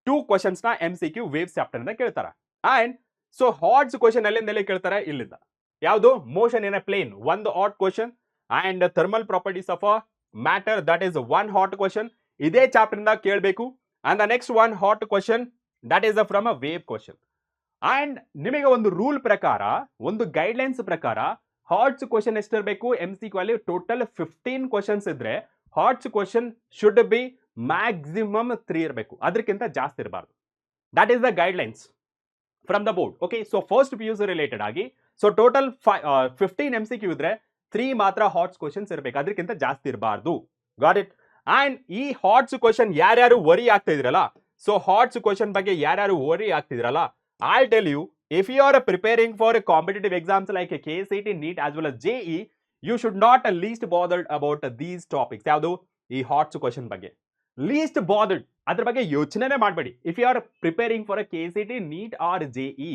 2 ಕ್ವಶನ್ಸ್ ನ MCQ ವೇವ್ಸ್ ಚಾಪ್ಟರ್ ಇಂದ ಕೇಳ್ತಾರೆ. ಅಂಡ್ ಸೊ ಹಾಟ್ಸ್ ಕ್ವಶನ್ ಎಲ್ಲಿಂದ ಕೇಳ್ತಾರೆ? ಇಲ್ಲಿಂದ. ಯಾವುದು? ಮೋಷನ್ ಇನ್ ಎ ಪ್ಲೇನ್, ಒಂದು hot question. And thermal properties of a matter, that is 1 hot question. ಇದೇ ಚಾಪ್ಟರ್ ಇಂದ ಕೇಳಬೇಕು. And the next 1 hot question that is from a wave question. And ನಿಮಗೆ ಒಂದು ರೂಲ್ ಪ್ರಕಾರ, ಒಂದು ಗೈಡ್ಲೈನ್ಸ್ ಪ್ರಕಾರ ಹಾಟ್ಸ್ ಕ್ವಶನ್ ಎಷ್ಟಿರಬೇಕು? MCQ ಅಲ್ಲಿ ಟೋಟಲ್ 15 ಕ್ವಶನ್ಸ್ ಇದ್ರೆ HOTS question should be maximum 3 ಇರಬೇಕು, ಅದಕ್ಕಿಂತ ಜಾಸ್ತಿ ಇರಬಾರ್ದು. That is the guidelines from the board. Okay, so first PUC related ಆಗಿ ಸೊ ಟೋಟಲ್ 15 MCQ ಇದ್ರೆ 3 ಮಾತ್ರ ಹಾಟ್ಸ್ ಕ್ವಶನ್ಸ್ ಇರಬೇಕು, ಅದಕ್ಕಿಂತ ಜಾಸ್ತಿ ಇರಬಾರ್ದು. Got it? ಅಂಡ್ ಈ ಹಾಟ್ಸ್ ಕ್ವಶನ್ ಯಾರ್ಯಾರು ವರಿ ಆಗ್ತಾ ಇದ್ರಲ್ಲ, ಸೊ ಹಾಟ್ಸ್ ಕ್ವಶನ್ ಬಗ್ಗೆ ಯಾರ್ಯಾರು worry ಆಗ್ತಿದ್ರಲ್ಲ, I'll tell you, if you are preparing for a competitive exams like a KCET, NEET as well as JE, you should not least bothered about these topics. ಯಾವುದು? ಈ ಹಾಟ್ಸ್ ಕ್ವಶನ್ ಬಗ್ಗೆ ಲೀಸ್ಟ್ ಬಾದರ್ಡ್, ಅದ್ರ ಬಗ್ಗೆ ಯೋಚನೆ ಮಾಡಬೇಡಿ. If you are preparing for a KCET, NEET or JE,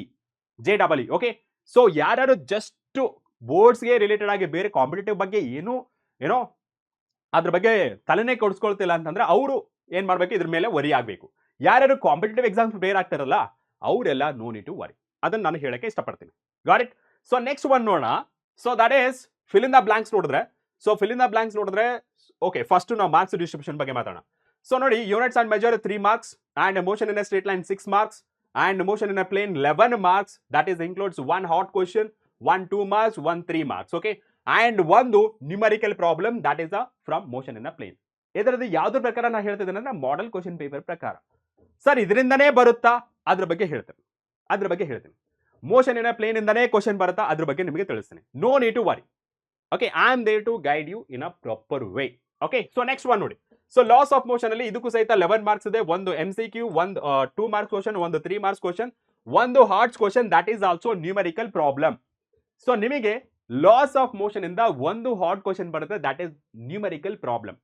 JEE. Okay, so ಯಾರ್ಯಾರು ಜಸ್ಟ್ ಬೋರ್ಡ್ಸ್ಗೆ ರಿಲೇಟೆಡ್ ಆಗಿ ಬೇರೆ ಕಾಂಪಿಟೇಟಿವ್ ಬಗ್ಗೆ ಏನೋ ಅದ್ರ ಬಗ್ಗೆ ತಲೆನೇ ಕೊಡಿಸ್ಕೊಳ್ತಿಲ್ಲ ಅಂತಂದ್ರೆ ಅವರು ಏನ್ ಮಾಡ್ಬೇಕು? ಇದ್ರ ಮೇಲೆ ವರಿ ಆಗ್ಬೇಕು. ಯಾರ್ಯಾರು ಕಾಂಪಿಟೇಟಿವ್ ಎಕ್ಸಾಮ್ಸ್ ಪ್ರಿಪೇರ್ ಆಗ್ತಾರಲ್ಲ ಅವರೆಲ್ಲ ನೋ ನೀಡ್ ಟು ವರಿ. ಅದನ್ನ ನಾನು ಹೇಳಕ್ಕೆ ಇಷ್ಟಪಡ್ತೀನಿ. Got it? So next one ನೋಡೋಣ. So that is fill in the blanks ನೋಡಿದ್ರೆ, ಓಕೆ, ಫಸ್ಟ್ ನಾವು ಮಾರ್ಕ್ಸ್ ಡಿಸ್ಟ್ರಿಬ್ಯೂಷನ್ ಬಗ್ಗೆ ಮಾತಾಡೋಣ. ಸೊ ನೋಡಿ, units and measure 3 marks, and motion in a straight line 6 marks, and motion in a plane 11 marks. That is includes 1 hot question, 1 2 marks, 1 3 marks. Okay, and ಒಂದು numerical problem that is from motion in a plane. ಇದರದ್ದು ಯಾವ್ದ್ರ ಪ್ರಕಾರ ನಾನು ಹೇಳ್ತಿದ್ದೇನೆ ಅಂದ್ರೆ ಮಾಡೆಲ್ ಕ್ವಶನ್ ಪೇಪರ್ ಪ್ರಕಾರ. ಸರ್ ಇದರಿಂದನೇ ಬರುತ್ತಾ ಅದ್ರ ಬಗ್ಗೆ ಹೇಳ್ತೇನೆ ಮೋಷನ್ ಇನ್ ಪ್ಲೇನ್ ಇಂದನೇ ಕ್ವಶನ್ ಬರುತ್ತಾ ಅದ್ರ ಬಗ್ಗೆ ನಿಮಗೆ ತಿಳಿಸ್ತೀನಿ. No need to worry. Okay, I am there to guide you in a proper way. Okay, so next one ನೋಡಿ. ಸೊ ಲಾಸ್ ಆಫ್ ಮೋಷನ್ ಅಲ್ಲಿ ಇದಕ್ಕೂ ಸಹಿತ 11 ಮಾರ್ಕ್ಸ್ ಇದೆ. ಒಂದು MCQ, ಒಂದು 2 ಮಾರ್ಕ್ಸ್ ಕ್ವಶನ್, ಒಂದು 3 ಮಾರ್ಕ್ಸ್ ಕ್ವಶನ್, ಒಂದು HOTS question, that is also numerical problem. So ನಿಮಗೆ ಲಾಸ್ ಆಫ್ ಮೋಷನ್ ಇಂದ ಒಂದು ಹಾರ್ಟ್ ಕ್ವಶನ್ ಬರುತ್ತೆ, that is numerical problem.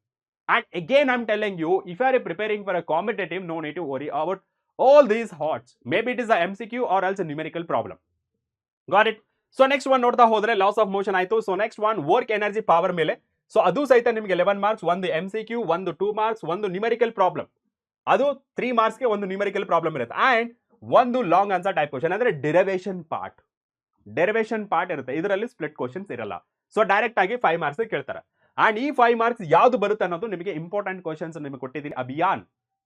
And again, I'm telling you, if you are preparing for a competitive, no need to worry about all these horts. Maybe it is a MCQ or else a numerical problem. Got it? So next one ನೋಡ್ತಾ ಹೋದ್ರೆ ಲಾಸ್ ಆಫ್ ಮೋಷನ್ ಆಯ್ತು. So next one work energy power ಮೇಲೆ. ಸೊ ಅದು ಸಹಿತ ನಿಮಗೆ 11 ಮಾರ್ಕ್ಸ್, ಒಂದು MCQ, ಒಂದು 2 ಮಾರ್ಕ್ಸ್, ಒಂದು ನ್ಯೂಮರಿಕಲ್ ಪ್ರಾಬ್ಲಮ್. ಅದು 3 ಮಾರ್ಕ್ಸ್ಗೆ ಒಂದು ನ್ಯೂಮರಿಕಲ್ ಪ್ರಾಬ್ಲಮ್ ಇರುತ್ತೆ. ಅಂಡ್ ಒಂದು ಲಾಂಗ್ ಆನ್ಸರ್ ಟೈಪ್ ಕ್ವಶನ್, ಅಂದ್ರೆ ಡೆರಿವೇಶನ್ ಪಾರ್ಟ್ ಇರುತ್ತೆ. ಇದರಲ್ಲಿ ಸ್ಪ್ಲಿಟ್ ಕ್ವಶನ್ಸ್ ಇರಲ್ಲ. ಸೊ ಡೈರೆಕ್ಟ್ ಆಗಿ 5 ಮಾರ್ಕ್ಸ್ ಕೇಳ್ತಾರೆ. ಅಂಡ್ ಈ 5 ಮಾರ್ಕ್ಸ್ ಯಾವ್ದು ಬರುತ್ತೆ ಅನ್ನೋದು ನಿಮಗೆ ಇಂಪಾರ್ಟೆಂಟ್ ಕ್ವಶನ್ಸ್ ನಿಮಗೆ ಕೊಟ್ಟಿದ್ದೀನಿ. ಅಭಿಯಾನ್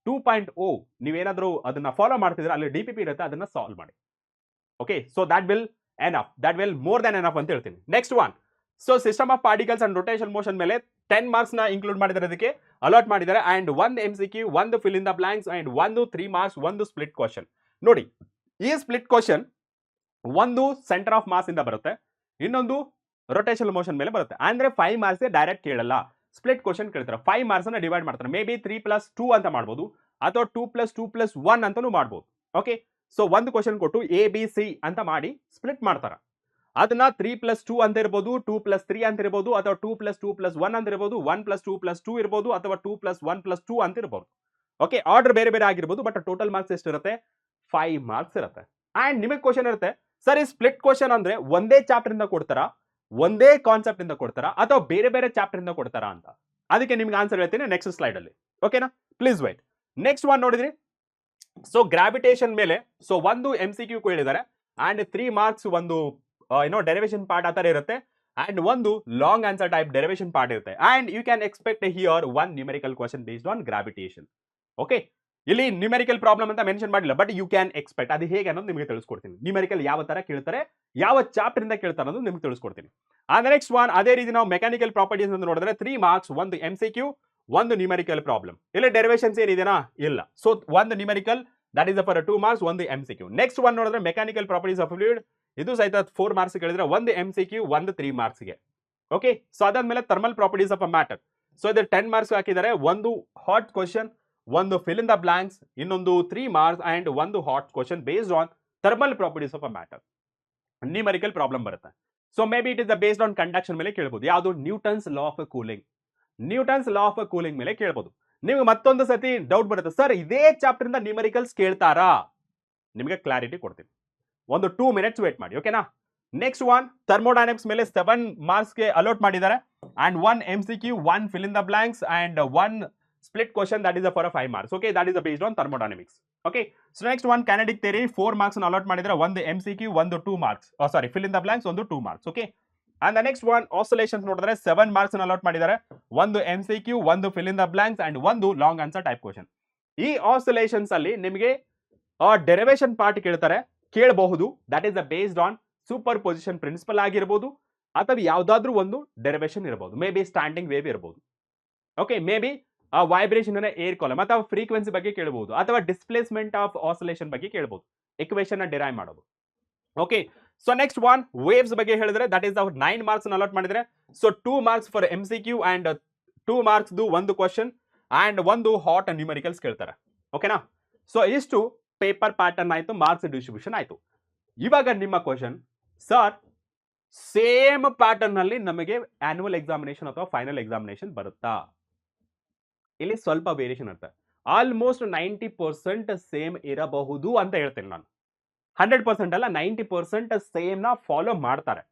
2.0 ನೀವೇನಾದ್ರೂ ಅದನ್ನ ಫಾಲೋ ಮಾಡ್ತಿದ್ರೆ ಅಲ್ಲಿ DPP ಇರುತ್ತೆ, ಅದನ್ನ ಸಾಲ್ವ್ ಮಾಡಿ. Okay, so that will more than enough ಅಂತ ಹೇಳ್ತೀನಿ. Next one, so system of particles and rotation motion ಮೇಲೆ 10 ಮಾರ್ಕ್ಸ್ ನ ಇನ್ಕ್ಲೂಡ್ ಮಾಡಿದ್ದಾರೆ, ಅದಕ್ಕೆ ಅಲಾಟ್ ಮಾಡಿದ್ದಾರೆ. ಅಂಡ್ ಒಂದು MCQ, ಒಂದು fill in the blanks, and ಒಂದು 3 ಮಾರ್ಕ್ಸ್, ಒಂದು ಸ್ಪ್ಲಿಟ್ ಕ್ವಶನ್. ನೋಡಿ, ಈ ಸ್ಪ್ಲಿಟ್ ಕ್ವಶನ್ ಒಂದು ಸೆಂಟರ್ ಆಫ್ ಮಾಸ್ ಇಂದ ಬರುತ್ತೆ, ಇನ್ನೊಂದು ರೊಟೇಷನ್ ಮೋಷನ್ ಮೇಲೆ ಬರುತ್ತೆ. ಅಂದ್ರೆ 5 ಮಾರ್ಕ್ಸ್ ಡೈರೆಕ್ಟ್ ಕೇಳಲ್ಲ, ಸ್ಪ್ಲಿಟ್ ಕ್ವಶನ್ ಕೇಳ್ತಾರೆ. 5 ಮಾರ್ಕ್ಸ್ ಅನ್ನ ಡಿವೈಡ್ ಮಾಡ್ತಾರೆ. ಮೇ ಬಿ 3+2 ಅಂತ ಮಾಡ್ಬೋದು, ಅಥವಾ 2+2+1 ಅಂತಾನು ಮಾಡ್ಬೋದು. ಓಕೆ, ಸೊ ಒಂದು ಕ್ವಶನ್ ಕೊಟ್ಟು ABC ಅಂತ ಮಾಡಿ ಸ್ಪ್ಲಿಟ್ ಮಾಡ್ತಾರೆ. ಅದನ್ನ 3+2 ಅಂತ ಇರ್ಬೋದು, 2+3 ಅಂತ ಇರ್ಬೋದು, ಅಥವಾ 2+2+1 ಅಂತ ಇರ್ಬೋದು, 1+2+2 ಇರ್ಬೋದು, ಅಥವಾ 2+1+2 ಅಂತ ಇರ್ಬೋದು. ಓಕೆ, ಆರ್ಡರ್ ಬೇರೆ ಬೇರೆ ಆಗಿರ್ಬೋದು, ಬಟ್ ಟೋಟಲ್ ಮಾರ್ಕ್ಸ್ ಎಷ್ಟಿರುತ್ತೆ? 5 ಮಾರ್ಕ್ಸ್ ಇರುತ್ತೆ. ಅಂಡ್ ನಿಮಗೆ ಕ್ವಶನ್ ಇರುತ್ತೆ, ಸರ್ ಈ ಸ್ಪ್ಲಿಟ್ ಕ್ವಶನ್ ಅಂದ್ರೆ ಒಂದೇ ಚಾಪ್ಟರ್ ಇಂದ ಕೊಡ್ತಾರಾ, ಒಂದೇ ಕಾನ್ಸೆಪ್ಟ್ ಇಂದ ಕೊಡ್ತಾರಾ, ಅಥವಾ ಬೇರೆ ಬೇರೆ ಚಾಪ್ಟರ್ ಇಂದ ಕೊಡ್ತಾರಾ ಅಂತ. ಅದಕ್ಕೆ ನಿಮ್ಗೆ ಆನ್ಸರ್ ಹೇಳ್ತೀನಿ ನೆಕ್ಸ್ಟ್ ಸ್ಲೈಡ್ ಅಲ್ಲಿ. ಓಕೆನಾ, ಪ್ಲೀಸ್ ವೈಟ್. ನೆಕ್ಸ್ಟ್ ಒನ್ ನೋಡಿದ್ರಿ, ಸೊ ಗ್ರಾವಿಟೇಷನ್ ಮೇಲೆ ಸೊ ಒಂದು MCQ ಕೇಳಿದ್ದಾರೆ, ಅಂಡ್ 3 ಮಾರ್ಕ್ಸ್ ಒಂದು ಡೆರಿವೇಶನ್ ಪಾರ್ಟ್ ಆತರ ಇರುತ್ತೆ, ಅಂಡ್ ಒಂದು long answer type derivation part ಇರುತ್ತೆ. And you can expect here one numerical question based on gravitation. Okay, ಇಲ್ಲಿ ನ್ಯೂಮರಿಕಲ್ ಪ್ರಾಬ್ಲಮ್ ಅಂತ ಮೆನ್ಷನ್ ಮಾಡಿಲ್ಲ, ಬಟ್ ಯು ಕ್ಯಾನ್ ಎಕ್ಸ್ಪೆಕ್ಟ್. ಅದು ಹೇಗೆ ಅನ್ನೋದು ನಿಮಗೆ ತಿಳಿಸ್ಕೊಡ್ತೀನಿ. ನ್ಯೂಮರಿಕಲ್ ಯಾವ ತರ ಕೇಳ್ತಾರೆ, ಯಾವ ಚಾಪ್ಟರ್ ಇಂದ ಕೇಳ್ತಾರೆ ಅನ್ನೋದು ನಿಮ್ಗೆ ತಿಳಿಸ್ಕೊಡ್ತೀನಿ. ಆದ್ರೆ ನೆಕ್ಸ್ಟ್ ಒನ್, ಅದೇ ರೀತಿ ನಾವು ಮೆಕ್ಯಾನಿಕಲ್ ಪ್ರಾಪರ್ಟೀಸ್ ಅಂತ ನೋಡಿದ್ರೆ 3 ಮಾರ್ಕ್ಸ್, ಒಂದು MCQ, ಒಂದು ನ್ಯೂಮರಿಕಲ್ ಪ್ರಾಬ್ಲಮ್. ಇಲ್ಲಿ ಡೆರಿವೇಶನ್ಸ್ ಏನಿದೆನಾ? ಇಲ್ಲ. ಸೊ ಒಂದು numerical, that is for 2 marks, ಒಂದು MCQ. ನೆಕ್ಸ್ಟ್ ಒನ್ ನೋಡಿದ್ರೆ ಮೆಕ್ಯಾನಿಕಲ್ ಪ್ರಾಪರ್ಟೀಸ್ ಆಫ್ ಫ್ಲೂಯಿಡ್, ಇದು ಸಹಿತ 4 ಮಾರ್ಕ್ಸ್ ಕೇಳಿದ್ರೆ ಒಂದು MCQ, ಒಂದು 3 ಮಾರ್ಕ್ಸ್ಗೆ. ಓಕೆ, ಸೊ ಅದಾದ್ಮೇಲೆ thermal properties of a matter. So ಇದು 10 ಮಾರ್ಕ್ಸ್ ಹಾಕಿದ್ದಾರೆ, ಒಂದು ಹಾಟ್ ಕ್ವಶನ್, ಒಂದು ಫಿಲ್ ಇನ್ ದ ಬ್ಲಾಂಕ್ಸ್, ಇನ್ನೊಂದು 3 ಮಾರ್ಕ್ಸ್, ಅಂಡ್ ಒಂದು hot question based on thermal properties of a matter. Numerical problem ಬರುತ್ತೆ. So may be it is based on conduction ಮೇಲೆ ಕೇಳಬಹುದು. ಯಾವುದು? ನ್ಯೂಟನ್ಸ್ ಲಾ ಆಫ್ ಕೂಲಿಂಗ್ ಮೇಲೆ ಕೇಳಬಹುದು. ನಿಮಗೆ ಮತ್ತೊಂದು ಸತಿ ಡೌಟ್ ಬರುತ್ತೆ, ಸರ್ ಇದೇ ಚಾಪ್ಟರ್ ಇಂದ ನ್ಯೂಮರಿಕಲ್ಸ್ ಕೇಳ್ತಾರಾ? ನಿಮಗೆ ಕ್ಲಾರಿಟಿ ಕೊಡ್ತೀನಿ, ಒಂದು 2 ಮಿನಿಟ್ಸ್ ವೇಟ್ ಮಾಡಿ. ಓಕೆನಾ. ನೆಕ್ಸ್ಟ್ ಒನ್, ಥರ್ಮೋಡೈನಮಿಕ್ಸ್ ಮೇಲೆ 7 ಮಾರ್ಕ್ಸ್ಗೆ ಅಲಾಟ್ ಮಾಡಿದ್ದಾರೆ, and 1 MCQ, 1 fill in the blanks, and 1 split question, that is for 5 marks. Okay, that is based on thermodynamics. Okay, so next one, kinetic theory, 4 marks ಅನ್ನು ಅಲಾಟ್ ಮಾಡಿದ್ರೆ, ಒಂದು MCQ, ಒಂದು 2 marks, sorry fill in the blanks, ಒಂದು 2 marks. Okay, and the next one, oscillations ನೋಡಿದ್ರೆ 7 ಮಾರ್ಕ್ಸ್ ಅನ್ನು ಅಲಾಟ್ ಮಾಡಿದ್ದಾರೆ, ಒಂದು MCQ, ಒಂದು fill in the blanks, and ಒಂದು ಲಾಂಗ್ ಆನ್ಸರ್ ಟೈಪ್ ಕ್ವಶನ್. ಈ ಆಸಿಲೇಷನ್ಸ್ ಅಲ್ಲಿ ನಿಮಗೆ ಡೆರಿವೇಶನ್ ಪಾರ್ಟ್ ಕೇಳಬಹುದು. That is based on superposition principle ಆಗಿರ್ಬೋದು, ಅಥವಾ ಯಾವ್ದಾದ್ರೂ ಒಂದು ಡೆರಿವೇಶನ್ ಇರಬಹುದು. ಮೇ ಬಿ ಸ್ಟ್ಯಾಂಡಿಂಗ್ ವೇವ್ ಇರಬಹುದು. Okay, maybe vibration air column, ಅಥವಾ ಫ್ರೀಕ್ವೆನ್ಸಿ ಬಗ್ಗೆ ಕೇಳಬಹುದು, ಅಥವಾ ಡಿಸ್ಪ್ಲೇಸ್ಮೆಂಟ್ ಆಫ್ ಆಸಿಲೇಷನ್ ಬಗ್ಗೆ ಕೇಳಬಹುದು, ಇಕ್ವೇಶನ್ ಡಿರೈವ್ ಮಾಡೋದು. Okay, so next one, waves ಬಗ್ಗೆ ಹೇಳಿದ್ರೆ ದಟ್ ಈಸ್ 9 ಮಾರ್ಕ್ಸ್ ಅಲಾಟ್ ಮಾಡಿದ್ರೆ. So 2 marks for MCQ, and 2 marks ಒಂದು ಕ್ವಶನ್, ಅಂಡ್ ಒಂದು ಹಾಟ್ ನ್ಯೂಮರಿಕಲ್ಸ್ ಕೇಳ್ತಾರೆ. ಓಕೆನಾ. ಸೊ ಇಷ್ಟು ಪೇಪರ್ ಪ್ಯಾಟರ್ನ್ ಆಯ್ತು, ಮಾರ್ಕ್ಸ್ ಡಿಸ್ಟ್ರಿಬ್ಯೂಷನ್ ಆಯ್ತು. ಇವಾಗ ನಿಮ್ಮ ಕ್ವಶನ್, ಸರ್ ಸೇಮ್ ಪ್ಯಾಟರ್ನ್ ನಲ್ಲಿ ನಮಗೆ ಆನ್ಯುವಲ್ ಎಕ್ಸಾಮಿನೇಷನ್ ಅಥವಾ ಫೈನಲ್ ಎಕ್ಸಾಮಿನೇಷನ್ ಬರುತ್ತಾ? ಇಲ್ಲಿ ಸ್ವಲ್ಪ ವೇರಿಯೇಷನ್ ಇರುತ್ತೆ. ಆಲ್ಮೋಸ್ಟ್ 90% ಸೇಮ್ ಇರಬಹುದು ಅಂತ ಹೇಳ್ತೇನೆ ನಾನು. 100% ಅಲ್ಲ, 90% ಸೇಮ್ ನ ಫಾಲೋ ಮಾಡ್ತಾರೆ.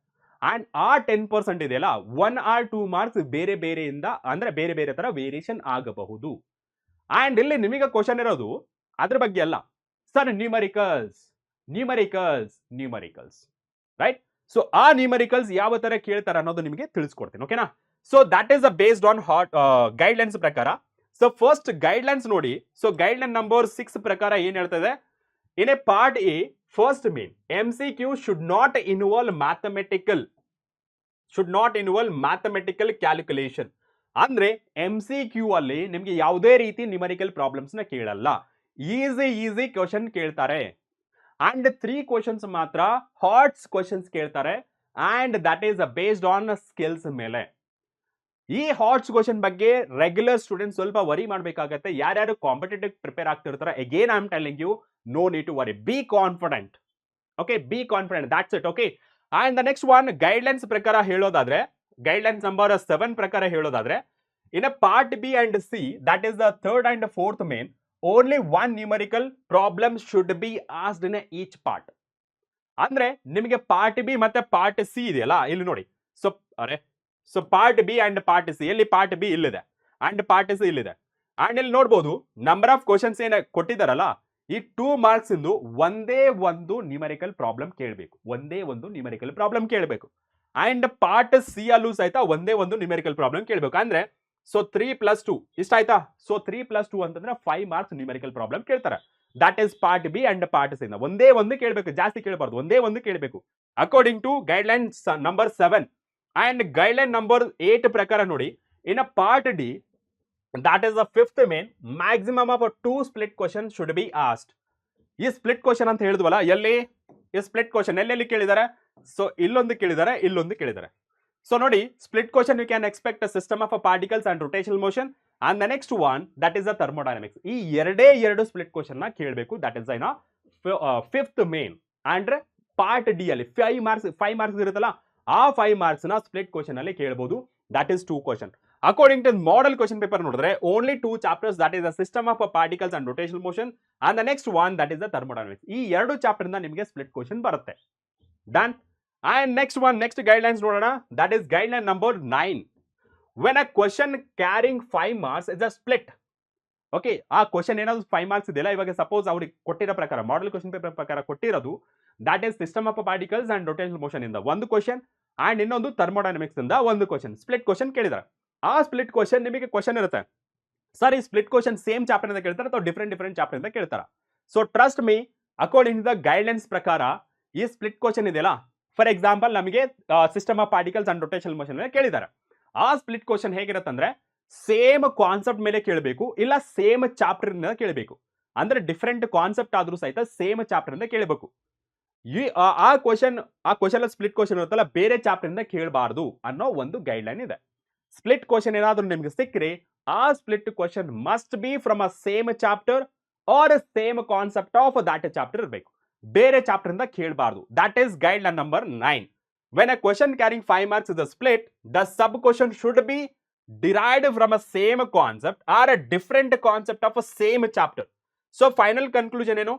ಅಂಡ್ ಆ 10% ಇದೆಯಲ್ಲ, 1 or 2 ಮಾರ್ಕ್ಸ್ ಬೇರೆ ಬೇರೆಯಿಂದ, ಅಂದ್ರೆ ಬೇರೆ ಬೇರೆ ತರ ವೇರಿಯೇಷನ್ ಆಗಬಹುದು. ಅಂಡ್ ಇಲ್ಲಿ ನಿಮಗೆ ಕ್ವಶನ್ ಇರೋದು ಅದ್ರ ಬಗ್ಗೆ ಅಲ್ಲ, ಸರ್ ನ್ಯೂಮರಿಕಲ್ಸ್ ರೈಟ್. ಸೊ ಆ ನ್ಯೂಮರಿಕಲ್ಸ್ ಯಾವ ತರ ಕೇಳ್ತಾರೆ ಅನ್ನೋದು ನಿಮಗೆ ತಿಳಿಸ್ಕೊಡ್ತೀನಿ. ಓಕೆನಾ. So that is based on guidelines ಪ್ರಕಾರ. ಸೊ ಫಸ್ಟ್ ಗೈಡ್ಲೈನ್ಸ್ ನೋಡಿ. ಸೊ ಗೈಡ್ಲೈನ್ ನಂಬರ್ 6 ಪ್ರಕಾರ ಏನ್ ಹೇಳ್ತದೆ, in a part A first main MCQ should not involve mathematical calculation. ಅಂದ್ರೆ MCQ ಅಲ್ಲಿ ನಿಮ್ಗೆ ಯಾವುದೇ ರೀತಿ ನ್ಯೂಮರಿಕಲ್ ಪ್ರಾಬ್ಲಮ್ಸ್ ನ ಕೇಳಲ್ಲ. ಈಸಿ ಕ್ವಶನ್ ಕೇಳ್ತಾರೆ ಅಂಡ್ 3 ಕ್ವಶನ್ಸ್ ಮಾತ್ರ ಹಾಟ್ಸ್ ಕ್ವಶನ್ಸ್ ಕೇಳ್ತಾರೆ and that is based on skills ಮೇಲೆ. ಈ ಹಾಟ್ಸ್ ಕ್ವಶನ್ ಬಗ್ಗೆ ರೆಗ್ಯುಲರ್ ಸ್ಟೂಡೆಂಟ್ ಸ್ವಲ್ಪ ವರಿ ಮಾಡಬೇಕಾಗತ್ತೆ. ಯಾರ್ಯಾರು ಕಾಂಪಿಟೇಟಿವ್ ಪ್ರಿಪೇರ್ ಆಗ್ತಿರ್ತಾರೆ, again I am telling you, no need to worry, be confident. Okay, be confident, that's it. Okay, and the next one guidelines ಪ್ರಕಾರ ಹೇಳೋದಾದ್ರೆ, ಗೈಡ್ಲೈನ್ಸ್ ನಂಬರ್ 7 ಪ್ರಕಾರ ಹೇಳೋದಾದ್ರೆ, in a part B and C, that is the third and fourth main, only one numerical problem should be asked in each part. ಅಂದ್ರೆ ನಿಮಗೆ ಪಾರ್ಟ್ ಬಿ ಮತ್ತೆ ಪಾರ್ಟ್ ಸಿ ಇದೆಯಲ್ಲ, ಇಲ್ಲಿ ನೋಡಿ. So part B and part C, ಎಲ್ಲಿ ಪಾರ್ಟ್ ಬಿ ಇಲ್ಲಿದೆ ಅಂಡ್ ಪಾರ್ಟ್ ಸಿ ಇಲ್ಲಿದೆ. ಅಂಡ್ ಇಲ್ಲಿ ನೋಡ್ಬೋದು ನಂಬರ್ ಆಫ್ ಕ್ವಶನ್ಸ್ ಏನ ಕೊಟ್ಟಿದಾರಲ್ಲ, ಈ 2 ಮಾರ್ಕ್ಸ್ ಇಂದು ಒಂದೇ ಒಂದು ನ್ಯೂಮರಿಕಲ್ ಪ್ರಾಬ್ಲಮ್ ಕೇಳಬೇಕು, ಒಂದೇ ಒಂದು ನ್ಯೂಮರಿಕಲ್ ಪ್ರಾಬ್ಲಮ್ ಕೇಳಬೇಕು. ಅಂಡ್ ಪಾರ್ಟ್ ಸಿ ಅಲ್ಲೂ ಸಹಿತ ಒಂದೇ ಒಂದು ನ್ಯೂಮರಿಕಲ್ ಪ್ರಾಬ್ಲಮ್ ಕೇಳಬೇಕು. ಅಂದ್ರೆ ಸೊ 3+2 ಇಷ್ಟ ಆಯ್ತಾ. ಸೊ 3+2 ಅಂತಂದ್ರೆ 5 ಮಾರ್ಕ್ಸ್ ನ್ಯೂಮರಿಕಲ್ ಪ್ರಾಬ್ಲಮ್ ಕೇಳ್ತಾರೆ. That is part B and part C. ಒಂದೇ ಒಂದು ಕೇಳಬೇಕು, ಜಾಸ್ತಿ ಕೇಳಬಾರ್ದು, ಒಂದೇ ಒಂದು ಕೇಳಬೇಕು according to guidelines number 7 and guideline number 8 ಪ್ರಕಾರ ನೋಡಿ, in a part D, that is the fifth main, maximum of 2 split questions should be asked. ಈ ಸ್ಪ್ಲಿಟ್ ಕ್ವಶನ್ ಅಂತ ಹೇಳಿದ್ವಲ್ಲ, ಎಲ್ಲಿ ಈ ಸ್ಪ್ಲಿಟ್ ಕ್ವಶನ್ ಎಲ್ಲೆಲ್ಲಿ ಕೇಳಿದ್ದಾರೆ? ಸೊ ಇಲ್ಲೊಂದು ಕೇಳಿದ್ದಾರೆ, ಇಲ್ಲೊಂದು ಕೇಳಿದ್ದಾರೆ. ಸೊ ನೋಡಿ, split question you can expect system of particles and rotational motion and the next one that is the thermodynamics. ಈ ಎರಡು ಸ್ಪ್ಲಿಟ್ ಕ್ವಶನ್ ನ ಕೇಳಬೇಕು. ದಟ್ ಇಸ್ ಐನ ಫಿಫ್ತ್ ಮೇನ್. ಅಂದ್ರೆ ಪಾರ್ಟ್ ಡಿ ಅಲ್ಲಿ 5 ಮಾರ್ಕ್ಸ್ ಇರುತ್ತಲ್ಲ, ಆ 5 ಮಾರ್ಕ್ಸ್ ನ ಸ್ಪ್ಲಿಟ್ ಕ್ವಶನ್ ಅಲ್ಲಿ ಕೇಳಬಹುದು. That is 2 question. According to model question paper ನೋಡಿದ್ರೆ only 2 chapters, that is the system of particles and rotational motion and the next one that is the thermodynamics. ಈ ಎರಡು ಚಾಪ್ಟರ್ ಇಂದ ನಿಮಗೆ ಸ್ಪ್ಲಿಟ್ ಕ್ವಶನ್ ಬರುತ್ತೆ. ಡನ್. ಅಂಡ್ ನೆಕ್ಸ್ಟ್ ಗೈಡ್ಲೈನ್ಸ್ ನೋಡೋಣ. That is guideline number 9. when a question carrying 5 marks is a split. Okay, ಆ ಕ್ವಶನ್ ಏನಾದ್ರು 5 ಮಾರ್ಕ್ಸ್ ಇದೆಯಲ್ಲ, ಇವಾಗ ಸಪೋಸ್ ಅವ್ರಿಗೆ ಕೊಟ್ಟಿರೋ ಪ್ರಕಾರ ಮಾಡೆಲ್ ಕ್ವಶನ್ ಪೇಪರ್ ಪ್ರಕಾರ ಕೊಟ್ಟಿರೋದು that is system of particles and rotational motion ಇಂದ ಒಂದು ಕ್ವಶನ್ ಅಂಡ್ ಇನ್ನೊಂದು ಥರ್ಮೋಡೈನಮಿಕ್ಸ್ ಇಂದ ಒಂದು ಕ್ವಶನ್, ಸ್ಪ್ಲಿಟ್ ಕ್ವಶನ್ ಕೇಳಿದ್ದಾರೆ. ಆ ಸ್ಪ್ಲಿಟ್ ಕ್ವಶನ್ ನಿಮಗೆ ಕ್ವಶನ್ ಇರುತ್ತೆ, ಸರ್ ಈ ಸ್ಪ್ಲಿಟ್ ಕ್ವಶನ್ ಸೇಮ್ ಚಾಪ್ಟರ್ ಇಂದ ಕೇಳ್ತಾರೆ ಅಥವಾ ಡಿಫರೆಂಟ್ ಚಾಪ್ಟರ್ ಇಂದ ಕೇಳ್ತಾರೆ. So trust me, according to the guidelines ಪ್ರಕಾರ ಈ ಸ್ಪ್ಲಿಟ್ ಕ್ವಶನ್ ಇದೆಯಲ್ಲ, ಫಾರ್ ಎಕ್ಸಾಂಪಲ್ ನಮಗೆ system of particles and rotational motion ಮೇಲೆ ಕೇಳಿದ್ದಾರೆ. ಆ ಸ್ಪ್ಲಿಟ್ ಕ್ವಶನ್ ಹೇಗಿರುತ್ತೆ ಅಂದ್ರೆ ಸೇಮ್ ಕಾನ್ಸೆಪ್ಟ್ ಮೇಲೆ ಕೇಳಬೇಕು, ಇಲ್ಲ ಸೇಮ್ ಚಾಪ್ಟರ್ ಇಂದ ಕೇಳಬೇಕು. ಅಂದ್ರೆ ಡಿಫರೆಂಟ್ ಕಾನ್ಸೆಪ್ಟ್ ಆದ್ರೂ ಸಹಿತ ಸೇಮ್ ಚಾಪ್ಟರ್ ಇಂದ ಕೇಳಬೇಕು. ಆ ಕ್ವಶನ್ ಸ್ಪ್ಲಿಟ್ ಕ್ವಶನ್ ಇರುತ್ತಲ್ಲ, ಬೇರೆ ಚಾಪ್ಟರ್ ಇಂದ ಕೇಳಬಾರ್ದು ಅನ್ನೋ ಒಂದು ಗೈಡ್ಲೈನ್ ಇದೆ. ಸ್ಪ್ಲಿಟ್ ಕ್ವಶನ್ ಏನಾದ್ರೂ ನಿಮ್ಗೆ ಸಿಕ್ಕರೆ ಆ split question must be from a same chapter are same concept of that chapter ಇರಬೇಕು, ಬೇರೆ ಚಾಪ್ಟರ್ ಇಂದ ಕೇಳಬಾರ್ದು. That is guideline number 9. when a question carrying 5 marks is a split, the sub question should be derived from a same concept or a different concept of a same chapter. So final conclusion ಏನು?